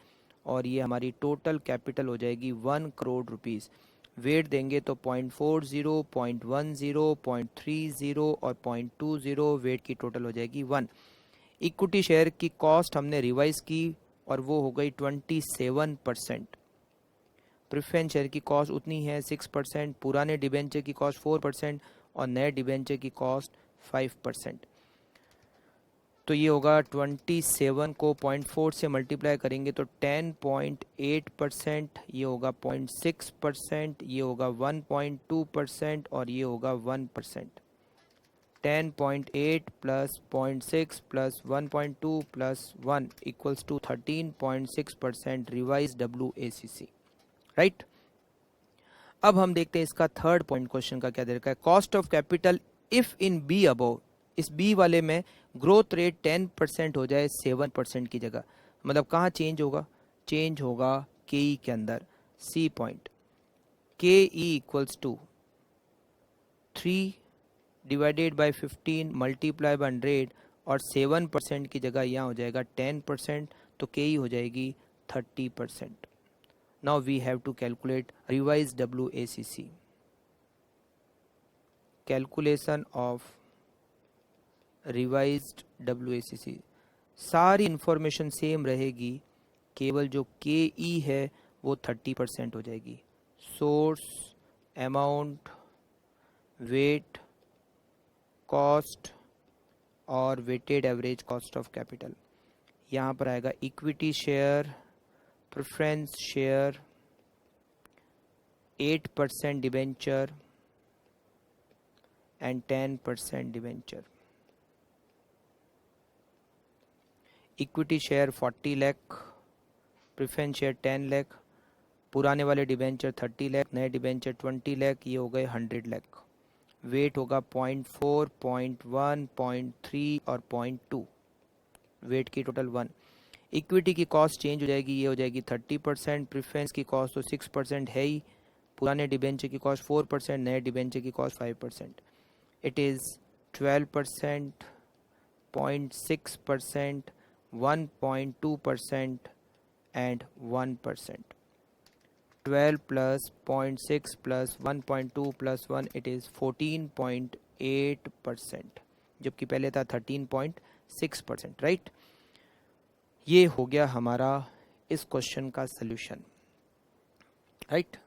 [SPEAKER 1] और ये हमारी टोटल कैपिटल हो जाएगी 1 करोड़ रुपीज़। वेट देंगे तो 0.40, 0.10, 0.30 और 0.20, वेट की टोटल हो जाएगी 1। इक्विटी शेयर की कॉस्ट हमने रिवाइज की और वो हो गई 27%। प्रेफरेंस शेयर की कॉस्ट उतनी है 6%, पुराने डिबेंचर की कॉस्ट 4% और नए डिबेंचर की कॉस्ट 5%। तो ये होगा 27 को 0.4 से मल्टीप्लाई करेंगे तो 10.8%, ये होगा 0.6%, ये होगा 1.2% और ये होगा 1%। 10.8 plus 0.6 plus 1.2 plus 1 equals to 13.6% revise WACC, right. अब हम देखते हैं इसका थर्ड पॉइंट क्वेश्चन का क्या दे रखा है। Cost of capital if in be above, इस बी वाले में ग्रोथ रेट 10% हो जाए 7% की जगह, मतलब कहाँ चेंज होगा? चेंज होगा KE के अंदर। C point, KE equals to 3 divided by 15 multiply by 100 और 7% की जगह यहाँ हो जाएगा 10%, तो के ई हो जाएगी 30%. Now we have to calculate revise WACC. Calculation of revised WACC. सारी इंफॉर्मेशन सेम रहेगी, केवल जो के ई है वो 30% हो जाएगी. सोर्स, अमाउंट, वेट, कॉस्ट और weighted average cost of capital. यहाँ पर आएगा equity share, preference share, 8% debenture and 10% debenture. Equity share 40 lakh, preference share 10 lakh, पुराने वाले डिबेंचर 30 लाख, नए डिबेंचर 20 लाख, ये हो गए 100 लाख. वेट होगा 0.4, 0.1, 0.3 और 0.2. वेट की टोटल 1. इक्विटी की कॉस्ट चेंज हो जाएगी, ये हो जाएगी 30%. प्रेफरेंस की कॉस्ट तो 6% है ही, पुराने डिबेंचर की कॉस्ट 4%, नए डिबेंचर की cost 5%. It is 12%, 0.6%, 1.2% and 1%. 12 plus 0.6 plus 1.2 plus 1, it is 14.8%, जबकि पहले था 13.6%. राइट, ये हो गया हमारा इस क्वेश्चन का सल्यूशन. राइट,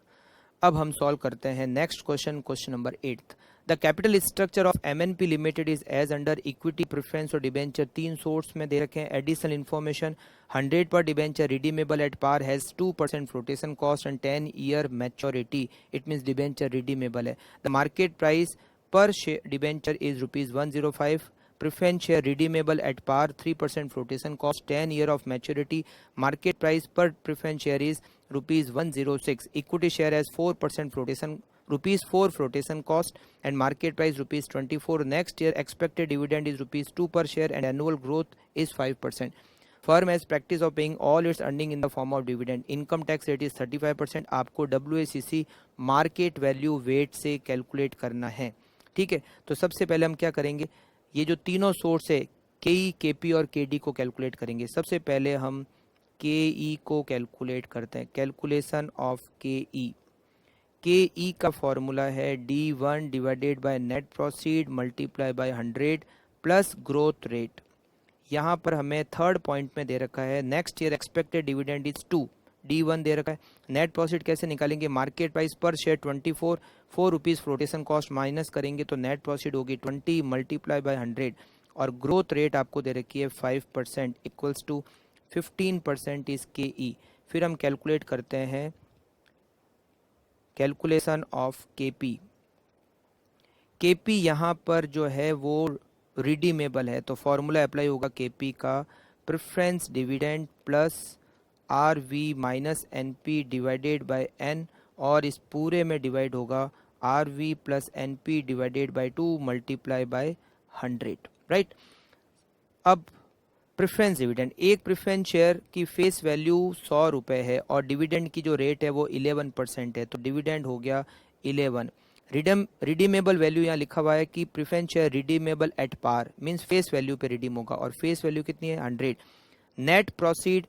[SPEAKER 1] अब हम सॉल्व करते हैं next question, question number 8. The capital structure of MNP limited is as under equity, preference और डिबेंचर. 3 सोर्स में दे रखे हैं. एडिशनल इन्फॉर्मेशन, 100 पर debenture redeemable at par, has 2% flotation cost and 10 year maturity. It means debenture redeemable है. The market price per debenture is ₹105. Preference share redeemable at par, 3% flotation cost, 10 year of maturity. Market price per preference share is ₹106. Equity share has 4% flotation, ₹4 flotation cost and market price ₹24. Next year expected dividend is ₹2 per share and annual growth is 5%. Firm has practice of paying all its earning in the form of dividend. Income tax rate is 35%. आपको WACC market value wait से calculate करना है. ठीक है, तो सबसे पहले हम क्या करेंगे, ये जो तीनों सोर्स है KE, KP और KD को कैलकुलेट करेंगे. सबसे पहले हम KE को कैलकुलेट करते हैं. Calculation of KE. KE का फॉर्मूला है D1 divided by net proceed multiply by 100 plus growth rate. यहाँ पर हमें थर्ड पॉइंट में दे रखा है next year expected dividend is 2. D1 दे रखा है. नेट प्रॉफिट कैसे निकालेंगे, मार्केट प्राइस पर शेयर 24, ₹4 फ्लोटेशन कॉस्ट माइनस करेंगे तो नेट प्रॉफिट होगी 20 मल्टीप्लाई बाय 100 और ग्रोथ रेट आपको दे रखी है 5% इक्वल्स टू 15% इज KE. फिर हम कैलकुलेट करते हैं कैलकुलेशन ऑफ KP. KP यहाँ पर जो है वो रिडीमेबल है, तो फॉर्मूला अप्लाई होगा KP का, preference dividend plus RV minus NP divided by N, और इस पूरे में डिवाइड होगा RV plus NP divided by 2 multiply by 100. Right, अब प्रेफरेंस डिविडेंड, एक प्रेफरेंस शेयर की फेस वैल्यू ₹100 है और डिविडेंड की जो रेट है वो 11% है, तो डिविडेंड हो गया 11. रिडीमेबल वैल्यू यहाँ लिखा हुआ है कि preference share redeemable at par, means face value पे रिडीम होगा और फेस वैल्यू कितनी है 100. नेट प्रोसीड,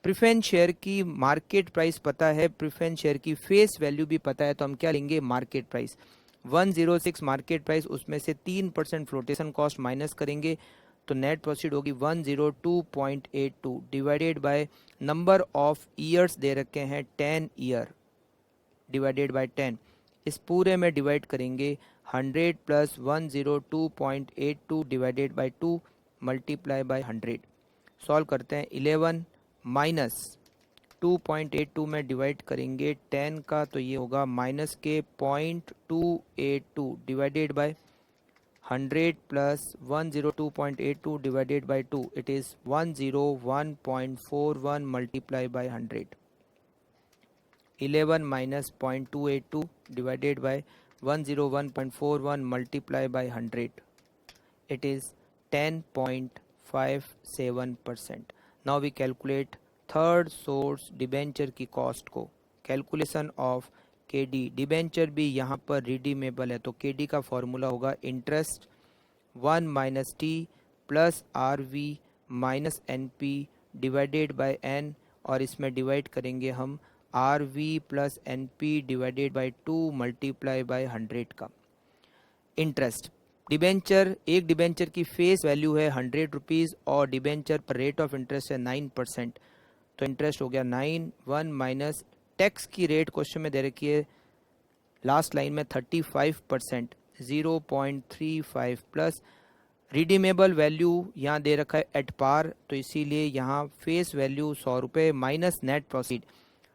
[SPEAKER 1] प्रेफरेंस शेयर की मार्केट प्राइस पता है, प्रेफरेंस शेयर की फेस वैल्यू भी पता है, तो हम क्या लेंगे मार्केट प्राइस 106 मार्केट प्राइस, उसमें से 3% फ्लोटेशन कॉस्ट माइनस करेंगे तो नेट प्रोसीड होगी 102.82 divided by number of years they रखे हैं 10 ईयर डिवाइडेड बाय 10. इस पूरे में डिवाइड करेंगे 100 plus 102.82 divided by 2 multiply by 100. Solve करते हैं. 11 माइनस 2.82 में डिवाइड करेंगे 10 का, तो ये होगा माइनस के 0.282 divided by 100 plus 102.82 divided by 2, it is 101.41 multiply by 100. 11 minus 0.282 divided by 101.41 multiplied by 100. It is 10.57%. Now we calculate third source debenture की कॉस्ट को. Calculation of KD. डिबेंचर भी यहाँ पर रिडीमेबल है, तो KD का फॉर्मूला होगा interest 1 minus T plus R V minus N P divided by N, और इसमें डिवाइड करेंगे हम R V plus N P divided by 2 multiply by 100 का। इंटरेस्ट, डिबेंचर, एक डिबेंचर की फेस वैल्यू है 100 रुपीज़ और डिबेंचर पर रेट ऑफ इंटरेस्ट है 9%, तो इंटरेस्ट हो गया 9 1 माइनस टैक्स की रेट क्वेश्चन में दे रखी है लास्ट लाइन में 35%, 0.35 प्लस रिडीमेबल वैल्यू यहाँ दे रखा है एट पार, तो इसीलिए यहाँ फेस वैल्यू 100 रुपये माइनस नेट प्रोसीड।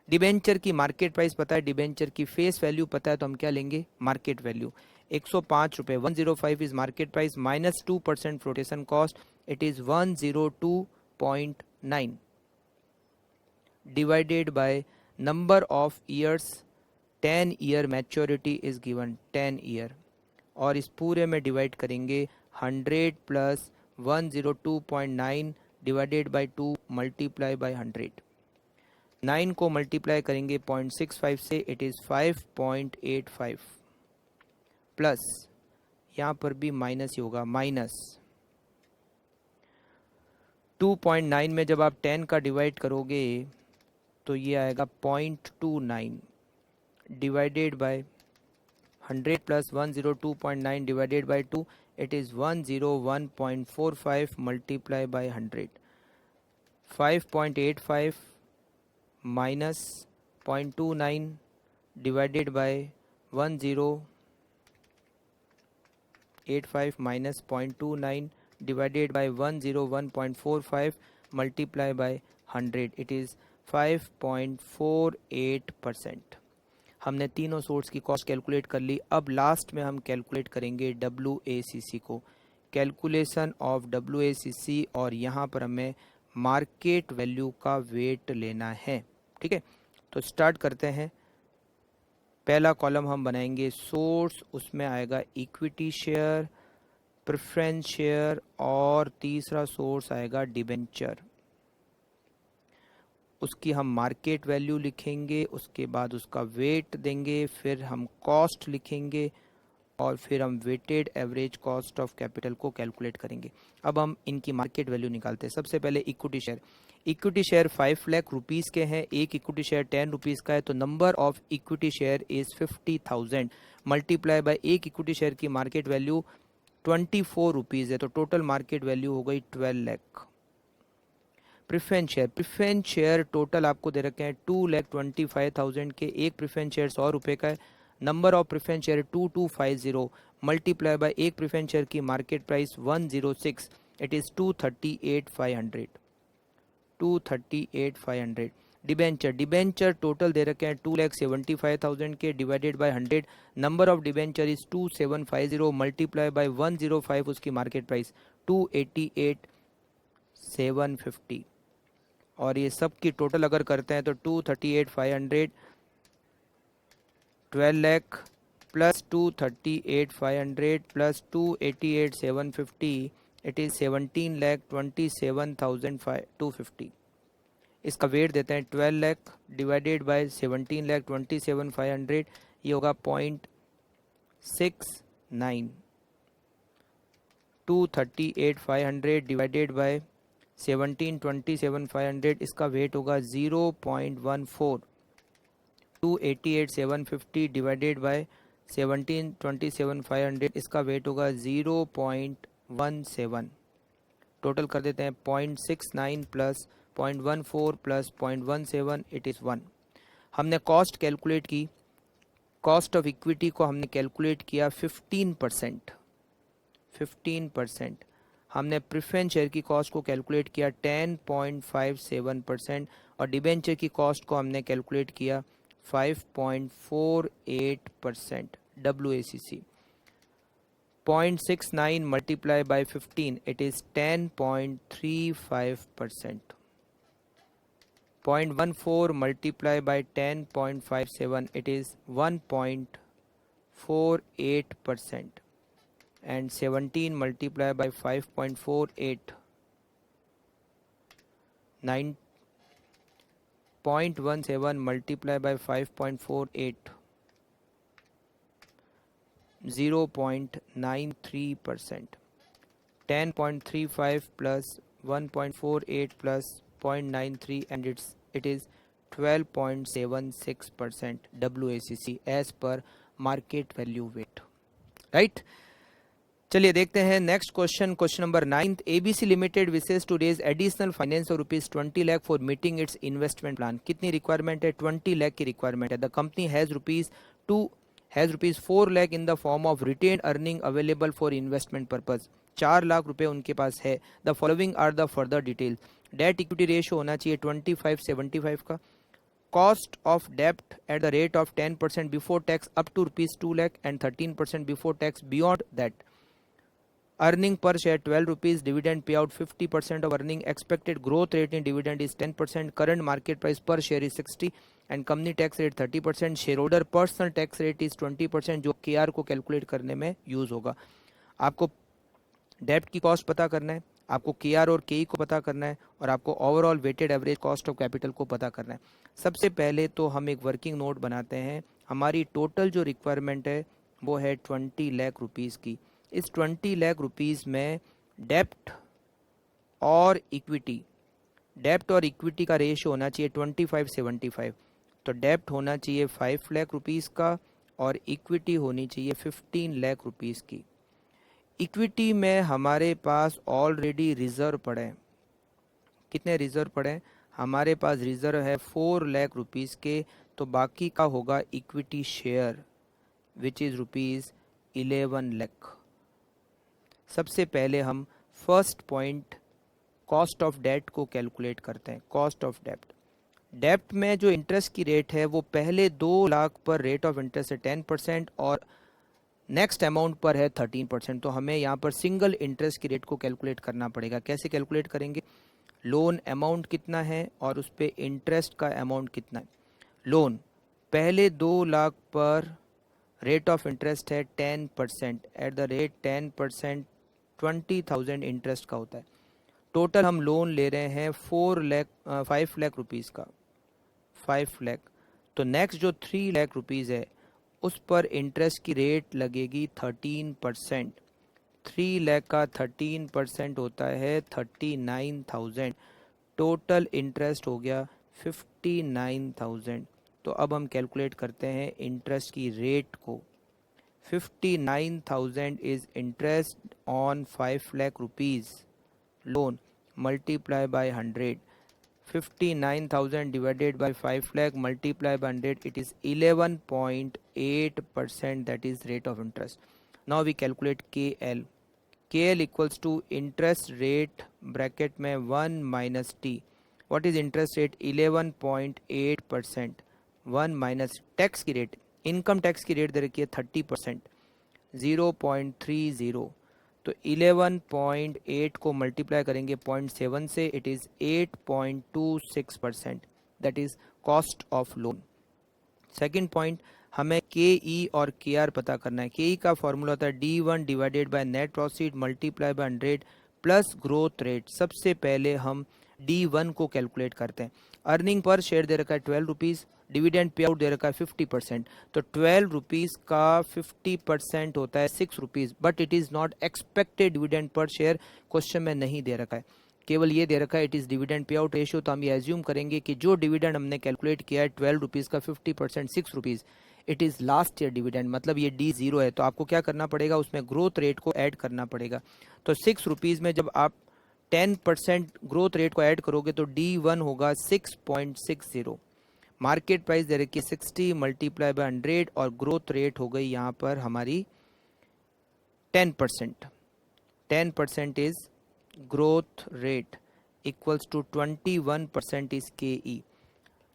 [SPEAKER 1] डिबेंचर की मार्केट प्राइस पता है, डिबेंचर की फेस वैल्यू पता है, तो हम क्या लेंगे मार्केट वैल्यू 105 रुपये, 105 is market price minus 2% flotation cost, it is 102.9 divided by number of years, 10 year maturity is given 10 year, और इस पूरे में डिवाइड करेंगे 100 plus 102.9 divided by 2 multiply by 100। 9 को मल्टीप्लाई करेंगे 0.65 से, इट इज़ 5.85 प्लस यहाँ पर भी माइनस ही होगा, माइनस 2.9 में जब आप 10 का डिवाइड करोगे तो ये आएगा 0.29 divided by 100 plus 102.9 divided by 2, it is 101.45 multiplied by 100, 5.85 minus 0.29 divided by 1085 minus 0.29 divided by 101.45 multiplied by 100, it is 5.48%। हमने तीनों सोर्स की कॉस्ट कैलकुलेट कर ली। अब लास्ट में हम कैलकुलेट करेंगे WACC को, कैलकुलेशन ऑफ WACC, और यहाँ पर हमें मार्केट वैल्यू का वेट लेना है। ठीक है, तो स्टार्ट करते हैं। पहला कॉलम हम बनाएंगे सोर्स, उसमें आएगा इक्विटी शेयर, प्रेफरेंस शेयर, और तीसरा सोर्स आएगा डिबेंचर। उसकी हम मार्केट वैल्यू लिखेंगे, उसके बाद उसका वेट देंगे, फिर हम कॉस्ट लिखेंगे, और फिर हम weighted average cost of capital को कैलकुलेट करेंगे। अब हम इनकी मार्केट वैल्यू निकालते हैं। सबसे पहले equity share, equity share 5 lakh rupees के हैं, एक इक्विटी शेयर 10 रुपीज़ का है, तो number of equity share is 50,000 multiply by एक इक्विटी शेयर की मार्केट वैल्यू 24 रुपीज़ है, तो टोटल मार्केट वैल्यू हो गई 12 lakh. Preference share, preference share total आपको दे रखे हैं 2,25,000 के, एक प्रेफरेंस शेयर 100 रुपये का है, number of preference share 2250 multiply by एक प्रेफरेंस शेयर की market price 106, it is 238,500, 238,500। Debenture, debenture total दे रखे हैं 2,75,000 के, divided by 100, number of debenture is 2750 multiply by 105 उसकी मार्केट प्राइस 288,750, और ये सब की टोटल अगर करते हैं तो 238,500, 12 lakh plus 238,500 plus 288,750, it is 17,27,250। इसका वेट देते हैं 12 लाख डिवाइडेड बाय 17,27,500, ये होगा 0.69, 238,500 डिवाइडेड बाय 17,27,500, इसका वेट होगा 0.14, 288,750 डिवाइडेड बाय 17,27,500, इसका वेट होगा 0.17, टोटल कर देते हैं 0.69 प्लस 0.14 प्लस 0.17, इट इज़ 1। हमने कॉस्ट कैलकुलेट की, कॉस्ट ऑफ इक्विटी को हमने कैलकुलेट किया 15%, 15%। हमने प्रेफरेंस शेयर की कॉस्ट को कैलकुलेट किया 10.57%, और डिबेंचर की कॉस्ट को हमने कैलकुलेट किया 5.48%। WACC 0.69 multiply by 15, it is 10.35%, 0.14 multiply by 10.57, it is 1.48%, and 17 multiply by 5.48, 9.17 multiply by 5.48, 0.93%, 10.35 plus 1.48 plus 0.93 and it is 12.76% WACC as per market value weight, right? चलिए देखते हैं next question, question number 9। ABC limited wishes to raise additional finance of ₹20 lakh for meeting its investment plan. कितनी requirement है? 20 लाख की requirement है। The company has rupees 4 lakh in the form of retained earning available for investment purpose. 4 lakh रुपए उनके पास है। The following are the further detail. Debt equity ratio होना चाहिए 25:75 का। Cost of dept eight the rate of 10% before tax up to ₹2 lakh and 13% before tax beyond that. Earning per share 12 rupees, dividend payout 50% of earning, expected growth rate in dividend is 10%, current market price per share is 60 and company tax rate 30%, shareholder personal tax rate is 20% जो KR को calculate करने में use होगा। आपको डेप्ट की cost पता करना है, आपको KR और KE को पता करना है और आपको overall weighted average cost of capital को पता करना है। सबसे पहले तो हम एक वर्किंग नोट बनाते हैं। हमारी टोटल जो रिक्वायरमेंट है वो है 20 लाख रुपीज़ की। इस 20 लाख रुपीज़ में डेप्ट और इक्विटी का रेशियो होना चाहिए 25:75। तो डेप्ट होना चाहिए 5 लाख रुपीज़ का और इक्विटी होनी चाहिए 15 लाख रुपीज़ की। इक्विटी में हमारे पास ऑलरेडी रिजर्व पड़े हैं। कितने रिजर्व पड़े हैं? हमारे पास रिजर्व है 4 लाख रुपीज़ के, तो बाकी का होगा equity share which is ₹11 lakh. सबसे पहले हम first point cost of debt को कैलकुलेट करते हैं। कॉस्ट ऑफ डेप्ट में जो इंटरेस्ट की रेट है वो पहले 2 लाख पर रेट ऑफ इंटरेस्ट है 10% और नेक्स्ट अमाउंट पर है 13%। तो हमें यहाँ पर सिंगल इंटरेस्ट की रेट को कैलकुलेट करना पड़ेगा। कैसे कैलकुलेट करेंगे? लोन अमाउंट कितना है और उस पर इंटरेस्ट का अमाउंट कितना है। लोन पहले 2 लाख पर रेट ऑफ इंटरेस्ट है 10%, एट द रेट 10% 20,000 इंटरेस्ट का होता है। टोटल हम लोन ले रहे हैं 5 लाख रुपीज़ का, 5 लाख। तो नेक्स्ट जो 3 लाख रुपीज़ है उस पर इंटरेस्ट की रेट लगेगी 13%। 3 लाख का 13% होता है 39,000। टोटल इंटरेस्ट हो गया 59,000। तो अब हम कैलकुलेट करते हैं इंटरेस्ट की रेट को। 59,000 is interest on 5 lakh rupees loan multiply by 100. 59,000 divided by 5 lakh multiply by 100, it is 11.8%, that is rate of interest. Now we calculate KL. KL equals to interest rate bracket में 1 minus T. What is interest rate? 11.8%. 1 minus tax की rate, income tax की rate दे रखी है 30%, 0.30। तो 11.8 को multiply करेंगे 0.7 से, it is 8.26%, that is cost of loan. Second point, हमें KE और KR पता करना है। KE का फॉर्मूला होता है D1 divided by net profit multiply by 100 plus growth rate. सबसे पहले हम D1 को कैलकुलेट करते हैं। अर्निंग पर शेयर दे रखा है 12 रुपीज़, डिविडेंड पे आउट दे रखा है 50%। तो 12 रुपीज़ का 50% होता है 6 rupees, but it is not expected dividend per share, question में नहीं दे रखा है, केवल ये दे रखा है it is dividend pay out ratio. तो हम ये एज्यूम करेंगे कि जो डिविडेंड हमने कैलकुलेट किया है 12 रुपीज़ का 50% 6 rupees, it is last year dividend, मतलब ये D0 है। तो आपको क्या करना पड़ेगा? उसमें ग्रोथ रेट को ऐड करना पड़ेगा। तो 6 रुपीज़ में जब आप 10% ग्रोथ रेट को ऐड करोगे तो D1 होगा 6.60। मार्केट प्राइस दे रखी है 60 मल्टीप्लाई बाय 100 और ग्रोथ रेट हो गई यहाँ पर हमारी 10%। 10% is growth rate equals to 21% is KE।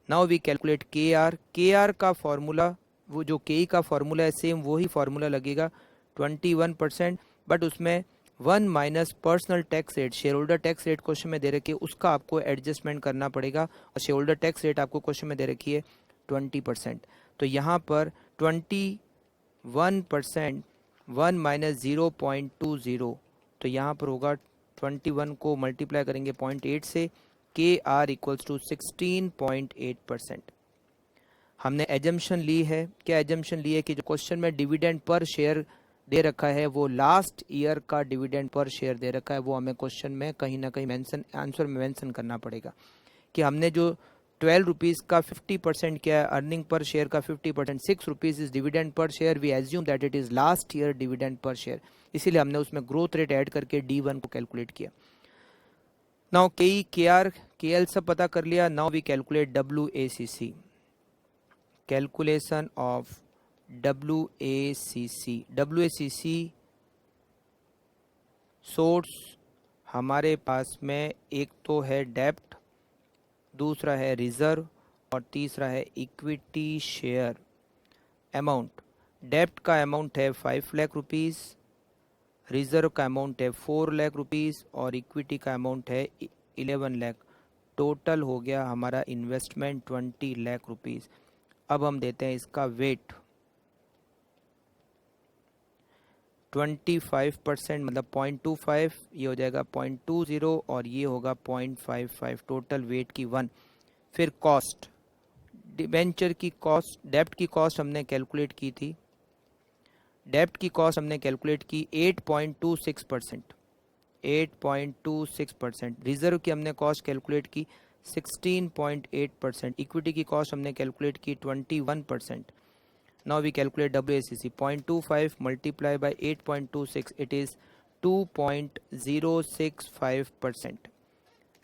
[SPEAKER 1] Now we calculate KR। KR का फॉर्मूला, वो जो KE का फॉर्मूला है सेम वही फॉर्मूला लगेगा 21%, बट उसमें 1 minus personal tax rate, share holder tax rate question में दे रखी है, उसका आपको एडजस्टमेंट करना पड़ेगा। और शेयर होल्डर टैक्स रेट आपको क्वेश्चन में दे रखी है 20%। तो यहाँ पर 21%, 1 माइनस 0.20, तो यहाँ पर होगा 21 को मल्टीप्लाई करेंगे 0.8 से, KR इक्वल्स टू 16.8%। हमने एजम्पशन ली है। क्या एजम्पशन ली है? कि जो क्वेश्चन में डिविडेंड पर शेयर दे रखा है वो लास्ट ईयर का डिविडेंड पर शेयर दे रखा है, वो हमें क्वेश्चन में कहीं ना कहीं मेंशन, आंसर में मेंशन करना पड़ेगा कि हमने जो 12 रुपीज़ का 50% किया है, अर्निंग पर शेयर का 50%, 6 rupees is dividend per share, we assume that it is last year dividend per share, इसीलिए हमने उसमें ग्रोथ रेट ऐड करके D1 को कैलकुलेट किया। नाउ KE, KR, KL सब पता कर लिया। Now we calculate WACC, calculation of WACC source हमारे पास में एक तो है डेप्ट, दूसरा है रिजर्व और तीसरा है इक्विटी शेयर। अमाउंट, डेप्ट का अमाउंट है 5 लाख रुपीज़, रिजर्व का अमाउंट है 4 लाख रुपीज़ और इक्विटी का अमाउंट है 11 लाख। टोटल हो गया हमारा इन्वेस्टमेंट 20 लाख रुपीज़। अब हम देते हैं इसका वेट, 25% मतलब 0.25, ये हो जाएगा 0.20 और ये होगा 0.55, टोटल वेट की 1। फिर कॉस्ट, डिबेंचर की कॉस्ट, डेप्ट की कॉस्ट हमने कैलकुलेट की थी, डेप्ट की कॉस्ट हमने कैलकुलेट की 8.26%, 8.26%। रिजर्व की हमने कॉस्ट कैलकुलेट की 16.8%, इक्विटी की कॉस्ट हमने कैलकुलेट की 21%। Now we calculate WACC, 0.25 multiplied by 8.26, it is 2.065%.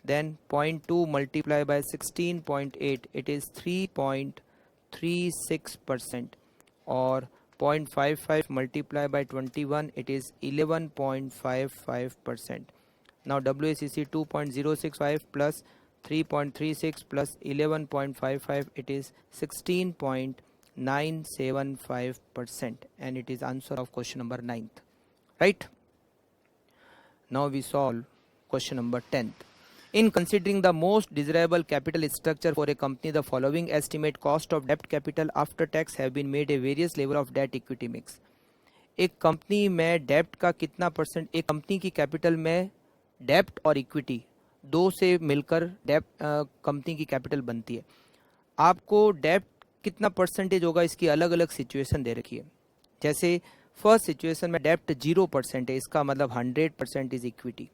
[SPEAKER 1] Then 0.2 multiplied by 16.8, it is 3.36%. Or 0.55 multiplied by 21, it is 11.55%. Now WACC 2.065 plus 3.36 plus 11.55, it is 16.975%, and it is answer of question number 9th, right? Now we solve question number 10th. In considering the most desirable capital structure for a company, the following estimate cost of debt capital after tax have been made a various level of debt equity mix. एक company में डेप्ट का कितना percent, एक company की capital में डेप्ट और equity दो से मिलकर डेप्ट कंपनी की कैपिटल बनती है। आपको डेप्ट कितना परसेंटेज होगा इसकी अलग अलग सिचुएशन दे रखी है। जैसे फर्स्ट सिचुएशन में डेप्ट 0% है, इसका मतलब 100% इज इक्विटी।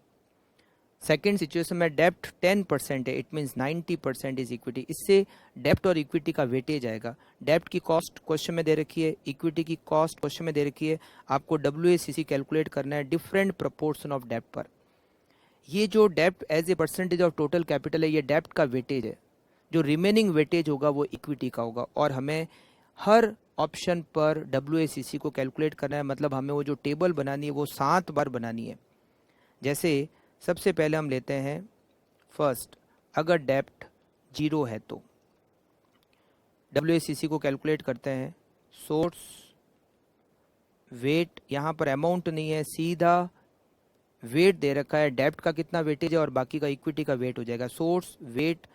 [SPEAKER 1] सेकेंड सिचुएशन में डेप्ट 10% है, इट मीन्स 90% इज इक्विटी। इससे डेप्ट और इक्विटी का वेटेज आएगा। डेप्ट की कॉस्ट क्वेश्चन में दे रखी है, इक्विटी की कॉस्ट क्वेश्चन में दे रखी है, आपको WACC कैलकुलेट करना है डिफरेंट प्रोपोर्शन ऑफ डेप्ट पर। ये जो डेप्ट as a percentage of total capital है, ये डेप्ट का वेटेज है, जो रिमेनिंग वेटेज होगा वो इक्विटी का होगा। और हमें हर ऑप्शन पर WACC को कैलकुलेट करना है, मतलब हमें वो जो टेबल बनानी है वो 7 बार बनानी है। जैसे सबसे पहले हम लेते हैं फर्स्ट, अगर डेप्ट 0 है तो WACC को कैलकुलेट करते हैं। सोर्स, वेट, यहाँ पर अमाउंट नहीं है, सीधा वेट दे रखा है, डेप्ट का कितना वेटेज है और बाकी का इक्विटी का वेट हो जाएगा। सोर्स, वेट,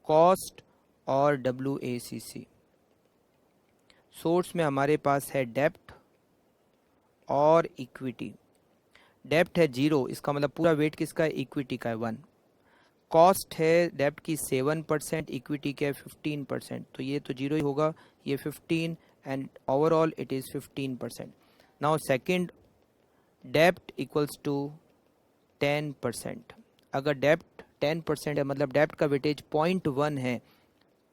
[SPEAKER 1] कॉस्ट और WACC। सोर्स में हमारे पास है डेप्ट और इक्विटी। डेप्ट है 0, इसका मतलब पूरा वेट किसका है, इक्विटी का है 1। कॉस्ट है डेप्ट की 7%, इक्विटी का 15%, तो ये तो 0 ही होगा, ये 15 and overall it is 15%। Now second, डेप्ट इक्वल्स टू 10%। अगर डेप्ट 10% है मतलब डेप्ट का वेटेज 0.1 है,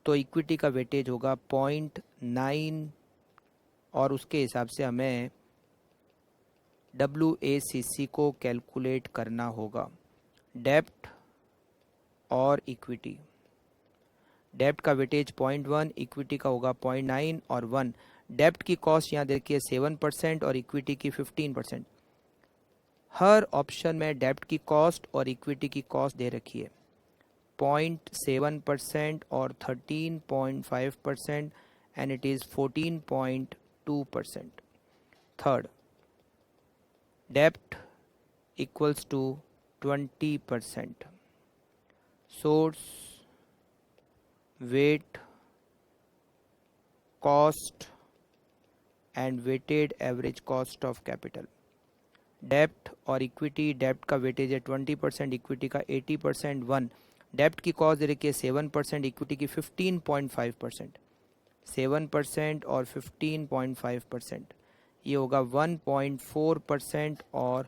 [SPEAKER 1] तो इक्विटी का वेटेज होगा 0.9 और उसके हिसाब से हमें WACC को कैलकुलेट करना होगा। डेप्ट और इक्विटी, डेप्ट का वेटेज 0.1, इक्विटी का होगा 0.9 और 1। डेप्ट की कॉस्ट यहाँ देखिए 7% और इक्विटी की 15%। हर ऑप्शन में डेप्ट की कॉस्ट और इक्विटी की कॉस्ट दे रखी है 0.7% और 13.5% एंड इट इज 14.2%। थर्ड, डेप्ट equals to 20%। Source, weight, cost and weighted average cost of capital. डेप्ट और इक्विटी, डेप्ट का वेटेज है 20%, इक्विटी का 80%, 1। डेप्ट की कॉस्ट दे रखी है 7%, इक्विटी की 15.5%, 7% और 15.5%। ये होगा 1.4% और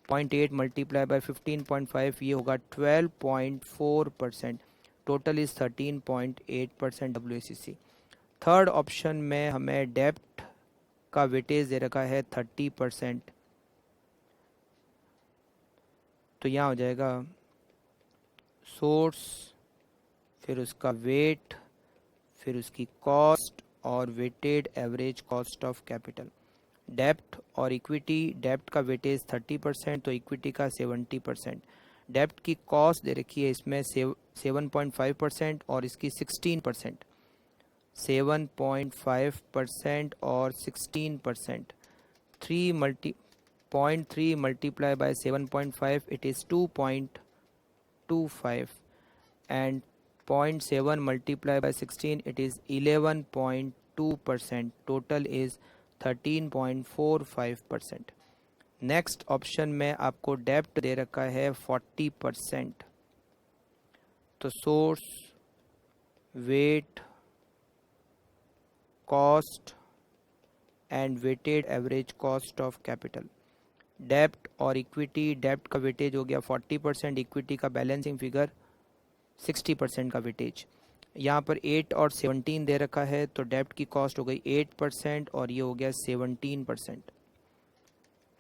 [SPEAKER 1] 0.8 मल्टीप्लाई बाय 15.5 ये होगा 12.4%. Total is 13.8% WACC. Third option में हमें डेप्ट का वेटेज दे रखा है 30%. तो यहाँ हो जाएगा सोर्स, फिर उसका वेट, फिर उसकी कॉस्ट और weighted average cost of capital. डेप्ट और इक्विटी, डेप्ट का वेटेज 30% तो इक्विटी का 70%. डेप्ट की कॉस्ट दे रखी है इसमें 7.5% और इसकी 16%. 7.5% और 16%. 0.3 multiplied by 7.5 it is 2.25 and 0.7 multiplied by 16 it is 11.2%. Total is 13.45%. Next option में आपको डेप्ट दे रखा है 40%. तो source, weight, cost and weighted average cost of capital. डेप्ट और इक्विटी, डेप्ट का वेटेज हो गया 40%, इक्विटी का बैलेंसिंग फिगर 60% का वेटेज. यहाँ पर 8 और 17 दे रखा है तो डेप्ट की कॉस्ट हो गई 8% और ये हो गया 17%.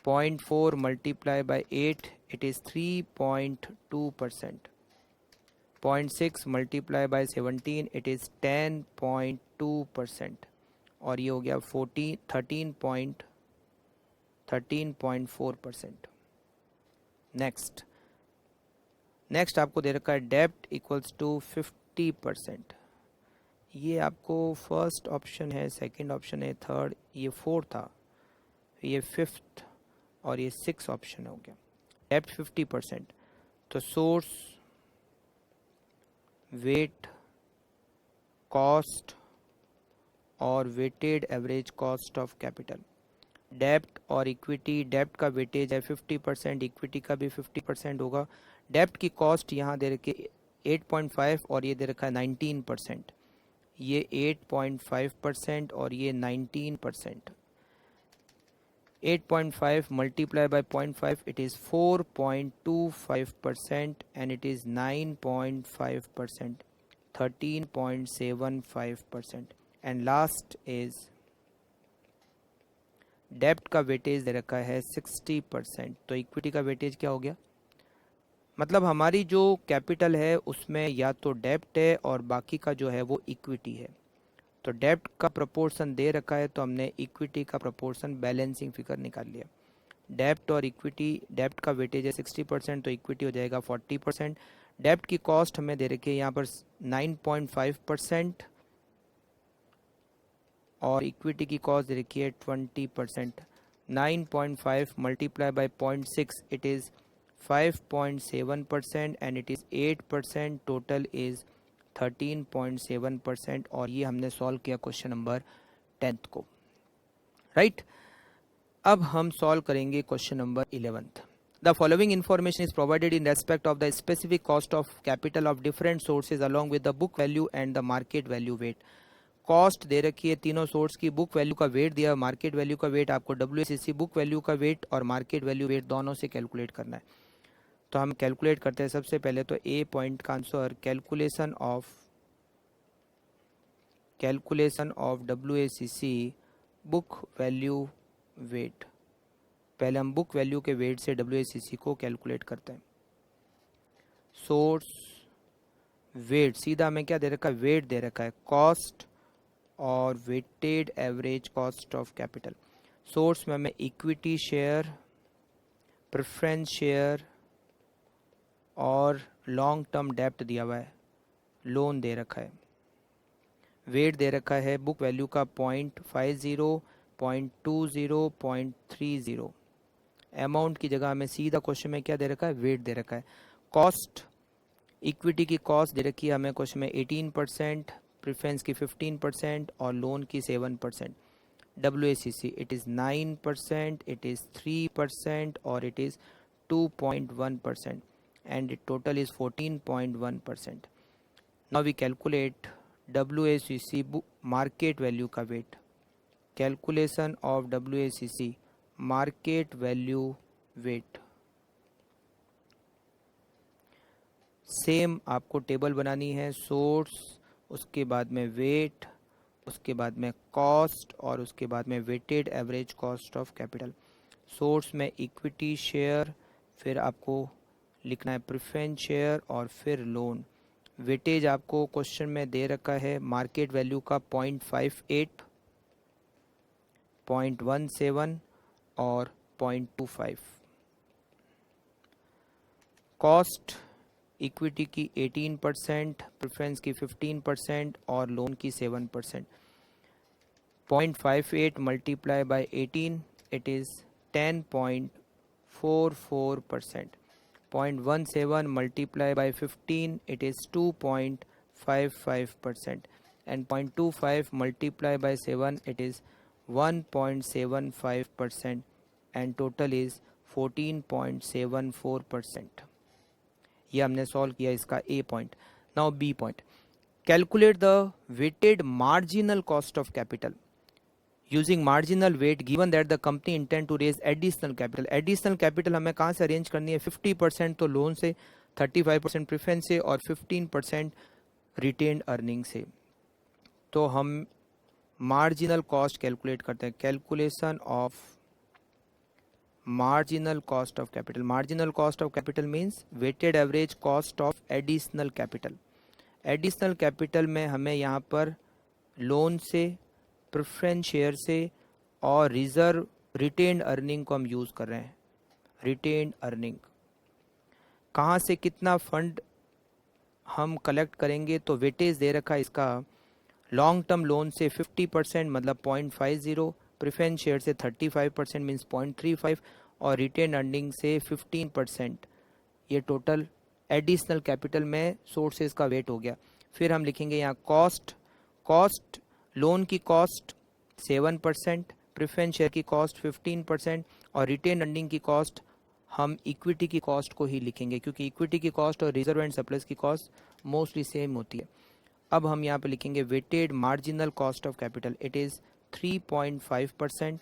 [SPEAKER 1] 0.4 multiply by 8 it is 3.2%. 0.6 multiply by 17 it is 10.2% और ये हो गया 13.4%. नेक्स्ट आपको दे रखा है डेप्ट इक्वल्स टू 50%. ये आपको फर्स्ट ऑप्शन है, सेकंड ऑप्शन है, थर्ड, ये फोर्थ था, ये फिफ्थ और ये 6 ऑप्शन हो गया. डेप्ट 50%. तो सोर्स, वेट, कॉस्ट और weighted average cost of capital. डेप्ट और इक्विटी, डेप्ट का वेटेज है 50%, इक्विटी का भी 50% होगा. डेप्ट की कॉस्ट यहाँ दे रखी 8.5 और ये दे रखा है 19%. ये 8.5% और ये 19%. 8.5 multiplied by 0.5 it is 4.25% and it is 9.5%, 13.75%. and last is डेप्ट का वेटेज दे रखा है 60%. तो इक्विटी का वेटेज क्या हो गया, मतलब हमारी जो कैपिटल है उसमें या तो डेप्ट है और बाकी का जो है वो इक्विटी है. तो डेप्ट का प्रोपोर्शन दे रखा है तो हमने इक्विटी का प्रोपोर्शन बैलेंसिंग फिगर निकाल लिया. डेप्ट और इक्विटी, डेप्ट का वेटेज है 60% तो इक्विटी हो जाएगा 40%. डेप्ट की कॉस्ट हमें दे रखी है यहाँ पर 9.5% और इक्विटी की कॉस्ट दे रखी है 20%. 9.5 multiply by 0.6 it is 5.7% and it is 8%. Total is 13.7% और ये हमने सॉल्व किया क्वेश्चन नंबर 10th को. राइट. अब हम सॉल्व करेंगे question number 11th. The following information is provided in respect of the specific cost of capital of different sources along with the book value and the market value weight. Cost दे रखी है तीनों source की, book value का weight दिया, market value का weight. आपको WACC book value का वेट और मार्केट वैल्यू वेट दोनों से कैलकुलेट करना है. तो हम कैलकुलेट करते हैं. सबसे पहले तो ए पॉइंट का answer calculation of WACC book value weight. पहले हम बुक वैल्यू के वेट से WACC को कैलकुलेट करते हैं. सोर्स, वेट, सीधा हमें क्या दे रखा है, वेट दे रखा है, कॉस्ट और weighted average cost of capital. Source में हमें इक्विटी शेयर, प्रेफरेंस शेयर और लॉन्ग टर्म डेप्ट दिया हुआ है, लोन दे रखा है. वेट दे रखा है बुक वैल्यू का 0.50, 0.20, 0.30. अमाउंट की जगह हमें सीधा क्वेश्चन में क्या दे रखा है, वेट दे रखा है. कॉस्ट, इक्विटी की कॉस्ट दे रखी है हमें क्वेश्चन में 18%, प्रेफरेंस की 15% और लोन की 7%. WACC it is 9%, it is 3% और it is 2.1% and the total is 14.1%. Now we calculate WACC market value का weight. Calculation of WACC market value weight. Same आपको टेबल बनानी है, सोर्स, उसके बाद में वेट, उसके बाद में कॉस्ट और उसके बाद में weighted average cost of capital. Source में इक्विटी शेयर, फिर आपको लिखना है प्रेफरेंस शेयर और फिर लोन। वेटेज आपको क्वेश्चन में दे रखा है मार्केट वैल्यू का 0.58, 0.17 और 0.25। कॉस्ट इक्विटी की 18%, प्रेफरेंस की 15% और लोन की 7%। 0.58 multiply by 18 it is 10.44%. 0.17 multiplied by 15 it is 2.55%, and 0.25 multiplied by 7 it is 1.75%, and total is 14.74%. ये हमने सॉल्व किया इसका A point. Now B point, calculate the weighted marginal cost of capital using marginal weight given that the company intend to raise additional capital. Additional capital हमें कहाँ से arrange करनी है? 50% तो लोन से, 35% प्रेफरेंस से और 15% रिटेन्ड अर्निंग से। तो हम मार्जिनल कॉस्ट कैलकुलेट करते हैं। Calculation of marginal cost of capital. Marginal cost of capital means weighted average cost of additional capital. Additional capital में हमें यहाँ पर लोन से, प्रेफरेंस शेयर से और रिजर्व रिटेन्ड अर्निंग को हम यूज़ कर रहे हैं। रिटेन्ड अर्निंग कहाँ से कितना फंड हम कलेक्ट करेंगे? तो वेटेज दे रखा है इसका लॉन्ग टर्म लोन से 50% मतलब 0.50, प्रेफरेंस शेयर से 35% मीन्स 0.35 और रिटेन अर्निंग से 15%। ये टोटल एडिशनल कैपिटल में सोर्सेज का वेट हो गया। फिर हम लिखेंगे यहाँ कॉस्ट। कॉस्ट लोन की कॉस्ट 7%, प्रेफरेंस शेयर की कॉस्ट 15% और रिटेन अर्निंग की कॉस्ट हम इक्विटी की कॉस्ट को ही लिखेंगे, क्योंकि इक्विटी की कॉस्ट और रिजर्व एंड सरप्लस की कॉस्ट मोस्टली सेम होती है। अब हम यहाँ पे लिखेंगे weighted marginal cost of capital, it is 3.5%,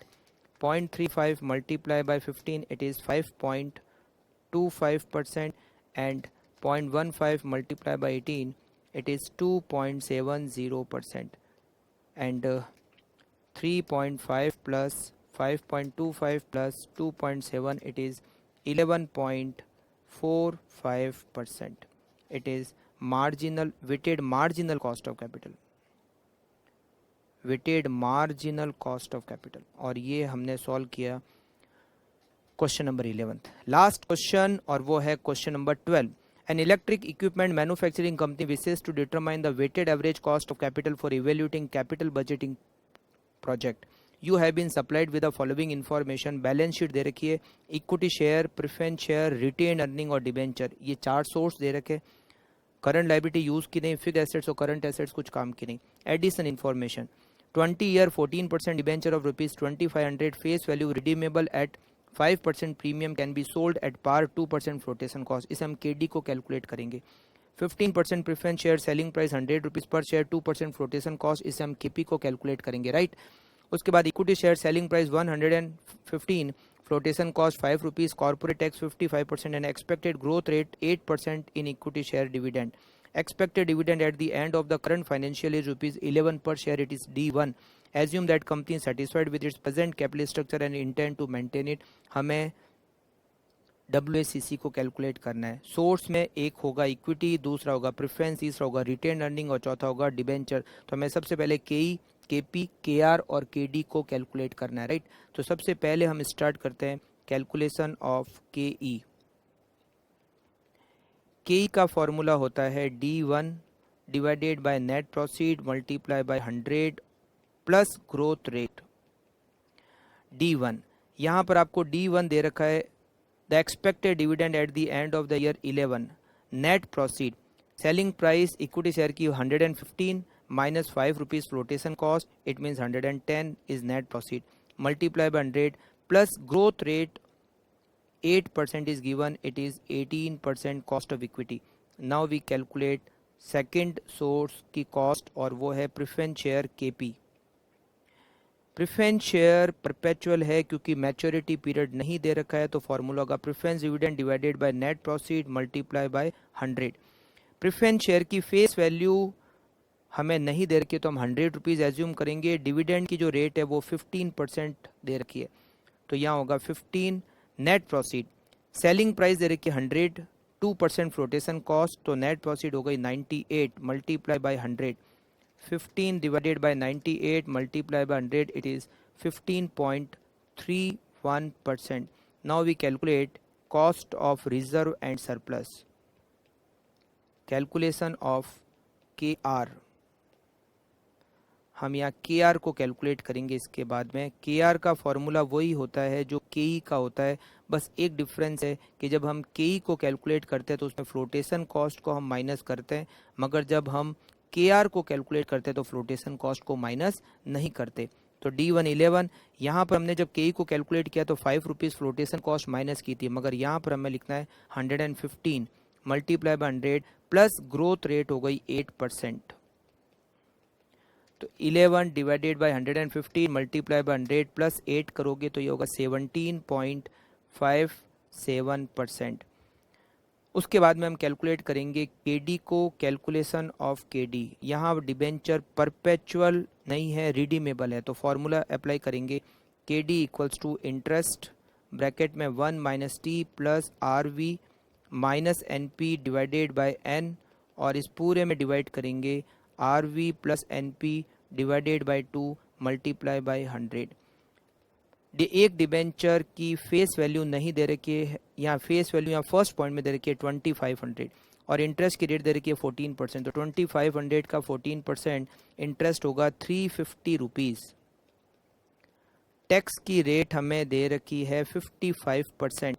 [SPEAKER 1] 0.35 multiply bye 15 it is 5.25% and 0.15 multiply by 18 it is 2.70%, and 3.5 plus 5.25 plus 2.7 it is 11.45%. It is marginal weighted marginal cost of capital, weighted marginal cost of capital। और ये हमने solve किया question number 11th। Last question और वो है question number 12। An electric equipment manufacturing company wishes to determine the weighted average cost of capital for evaluating capital budgeting project. You have been supplied with the following information. Balance sheet दे रखी है, equity share, preference share, retain earning और debenture, ये 4 source दे रखे। Current liability use की नहीं, fix assets और current assets कुछ काम की नहीं। Addition information 20 year 14% debenture of ₹2500 face value redeemable at 5% premium can be sold at par 2% flotation cost. इसे हम केडी को कैलकुलेट करेंगे। 15% प्रेफरेंस शेयर सेलिंग प्राइस ₹100 पर शेयर, 2% फ्लोटेशन कॉस्ट, इसे हम केपी को कैलकुलेट करेंगे, राइट। उसके बाद equity share selling price 115, flotation cost ₹5, corporate tax 55% and expected growth rate 8% in equity share dividend. Expected dividend at the end of the current financial year ₹11 per share, it is D1. Assume that company is satisfied with its present capital structure and intend to maintain it. हमें WACC को calculate करना है। Source में एक होगा equity, दूसरा होगा preference, तीसरा होगा रिटेन अर्निंग और चौथा होगा डिबेंचर। तो हमें सबसे पहले केई, केपी, केआर और केडी को कैलकुलेट करना है, राइट। तो सबसे पहले हम स्टार्ट करते हैं कैलकुलेशन ऑफ केई। के का फॉर्मूला होता है D1 divided by net proceed multiply by 100 plus growth rate. D1 यहाँ पर आपको D1 दे रखा है the expected dividend at the end of the year 11। Net proceed selling price equity share की 115 minus ₹5 flotation cost, it means 110 is net proceed multiply by 100 plus growth rate 8% is given, it is 18% cost of equity. Now we calculate second source की cost और वो है preference share KP। Preference share perpetual है क्योंकि maturity period नहीं दे रखा है, तो फॉर्मूला होगा preference dividend divided by net proceed multiply by 100। Preference share की फेस वैल्यू हमें नहीं दे रखी है तो हम 100 रुपीज़ एज्यूम करेंगे। डिविडेंड की जो रेट है वो 15% दे रखी है, तो यहाँ होगा 15। नेट प्रोसीड, सेलिंग प्राइस दे रखी है 100, 2% फ्लोटेशन कॉस्ट, तो नेट प्रोसीड हो गई 98 multiply by 100। 15 divided by 98 multiplied by 100, it is 15.31%. Now we calculate cost of reserve and surplus. Calculation of KR, हम यहाँ KR को कैलकुलेट करेंगे इसके बाद में। KR का फॉर्मूला वही होता है जो KE का होता है, बस एक डिफरेंस है कि जब हम KE को कैलकुलेट करते हैं तो उसमें फ्लोटेशन कॉस्ट को हम माइनस करते हैं, मगर जब हम KR को कैलकुलेट करते हैं तो फ्लोटेशन कॉस्ट को माइनस नहीं करते। तो D1 11, यहाँ पर हमने जब KE को कैलकुलेट किया तो 5 रुपीज़ फ्लोटेशन कॉस्ट माइनस की थी, मगर यहाँ पर हमें लिखना है 115 multiply by 100 plus growth rate हो गई 8%। तो 11 divided by 115 multiply by 100 plus 8 करोगे तो ये होगा 17.57%। उसके बाद में हम कैलकुलेट करेंगे केडी को, कैलकुलेशन ऑफ केडी। यहाँ डिबेंचर परपेचुअल नहीं है, रिडीमेबल है, तो फॉर्मूला अप्लाई करेंगे K D equals to interest bracket में 1 minus T plus R V minus N P divided by N, और इस पूरे में डिवाइड करेंगे R V plus N P divided by 2 multiply by 100। एक डिबेंचर की फेस वैल्यू नहीं दे रखी है, यहाँ फेस वैल्यू यहाँ फर्स्ट पॉइंट में दे रखी है 2500 और इंटरेस्ट की रेट दे रखी है 14%, तो 2500 का 14% इंटरेस्ट होगा 350 रुपीज़। टैक्स की रेट हमें दे रखी है 55%,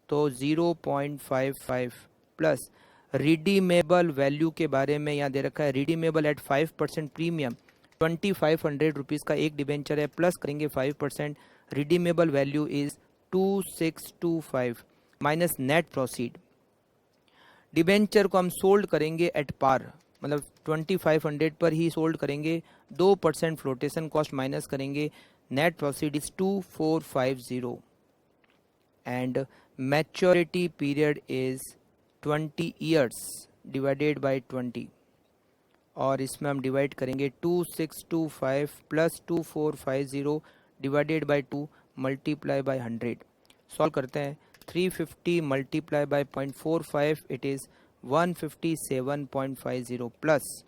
[SPEAKER 1] तो 0.55 प्लस रिडीमेबल वैल्यू के बारे में यहाँ दे रखा है रिडीमेबल एट 5% प्रीमियम, 2500 रुपीज़ का एक डिबेंचर है, प्लस करेंगे 5%, redeemable value is 2625 minus net proceed. Debenture को हम सोल्ड करेंगे एट पार, मतलब 2500 पर ही सोल्ड करेंगे, 2% फ्लोटेशन कॉस्ट माइनस करेंगे, net proceed is 2450 and maturity period is 20 years divided by 20, और इसमें हम डिवाइड करेंगे 2625 plus 2450 divided by 2 multiply by 100। Solve करते हैं, 350 multiply by 0.45 it is 157.50 plus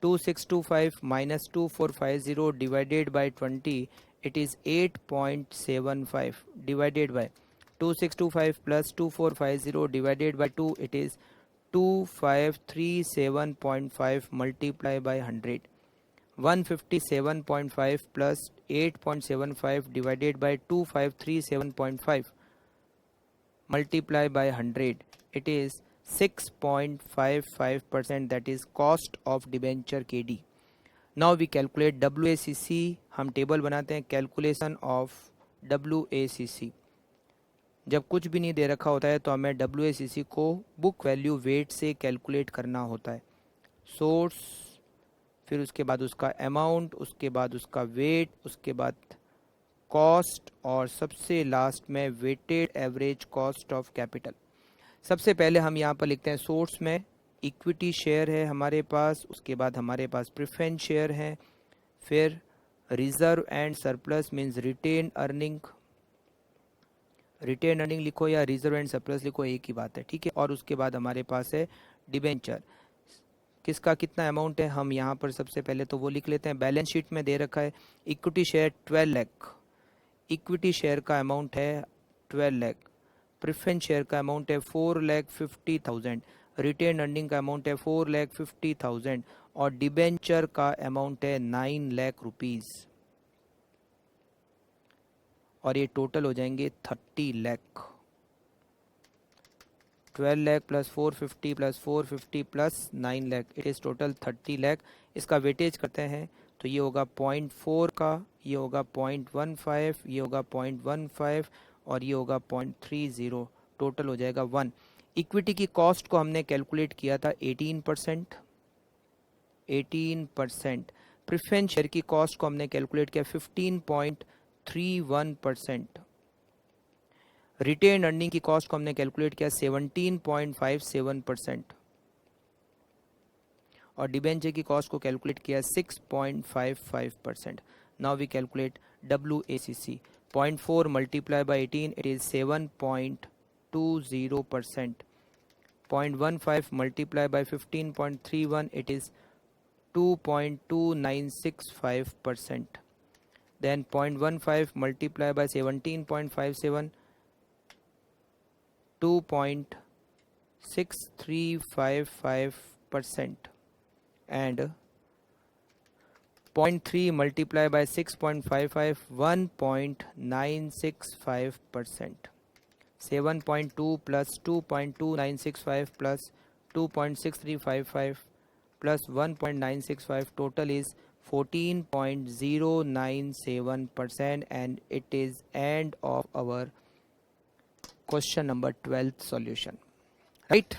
[SPEAKER 1] 2625 minus 2450 divided by 20 it is 8.75 divided by 2625 plus 2450 divided by 2 it is 2537.5 multiply by 100। 157.5 plus 8.75 divided by 2537.5 multiply by 100, it is 6.55%, that is cost of debenture KD. Now we calculate WACC, हम table बनाते हैं calculation of WACC। जब कुछ भी नहीं दे रखा होता है तो हमें WACC को बुक वैल्यू वेट से कैलकुलेट करना होता है। सोर्स, फिर उसके बाद उसका अमाउंट, उसके बाद उसका वेट, उसके बाद कॉस्ट, और सबसे लास्ट में weighted average cost of capital. सबसे पहले हम यहाँ पर लिखते हैं सोर्स में इक्विटी शेयर है हमारे पास, उसके बाद हमारे पास प्रेफरेंस शेयर है, फिर reserve and surplus means retain earning, retain earning लिखो या रिजर्व एंड सरप्लस लिखो, एक ही बात है, ठीक है। और उसके बाद हमारे पास है डिबेंचर, किसका कितना अमाउंट है हम यहाँ पर सबसे पहले तो वो लिख लेते हैं। बैलेंस शीट में दे रखा है equity share 12 lakh, equity share का अमाउंट है 12 लाख, प्रेफरेंस शेयर का अमाउंट है 4,50,000, रिटेन अर्निंग का अमाउंट है 4,50,000 और डिबेंचर का अमाउंट है 9 लाख रुपीज़, और ये टोटल हो जाएंगे 30 lakh. 12 lakh plus 450 plus 450 plus 9 lakh, it is total 30 lakh. इसका वेटेज करते हैं तो ये होगा 0.4 का, ये होगा 0.15, ये होगा 0.15 और ये होगा 0.30, टोटल हो जाएगा 1। इक्विटी की कॉस्ट को हमने कैलकुलेट किया था 18%, प्रेफरेंस शेयर की कॉस्ट को हमने कैलकुलेट किया 15.31%। रिटेन अर्निंग की कॉस्ट को हमने कैलकुलेट किया 17.57% और डिबेंचर की कॉस्ट को कैलकुलेट किया 6.55%। Now we calculate WACC 0.4 multiplied by 18 it is 7.20%. 0.15 multiplied by 15.31 it is 2.2965%. Then 0.15 multiplied by 17.57 2.6355% and 0.3 multiplied by 6.55 1.965%. 7.2 plus 2.2965 plus 2.6355 plus 1.965 total is 14.097% and it is end of our question number 12th solution, right.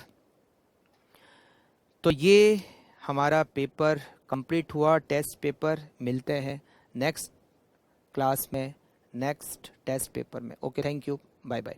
[SPEAKER 1] तो ये हमारा paper complete हुआ, test paper. मिलते हैं next class में next test paper में। Okay, thank you, bye bye.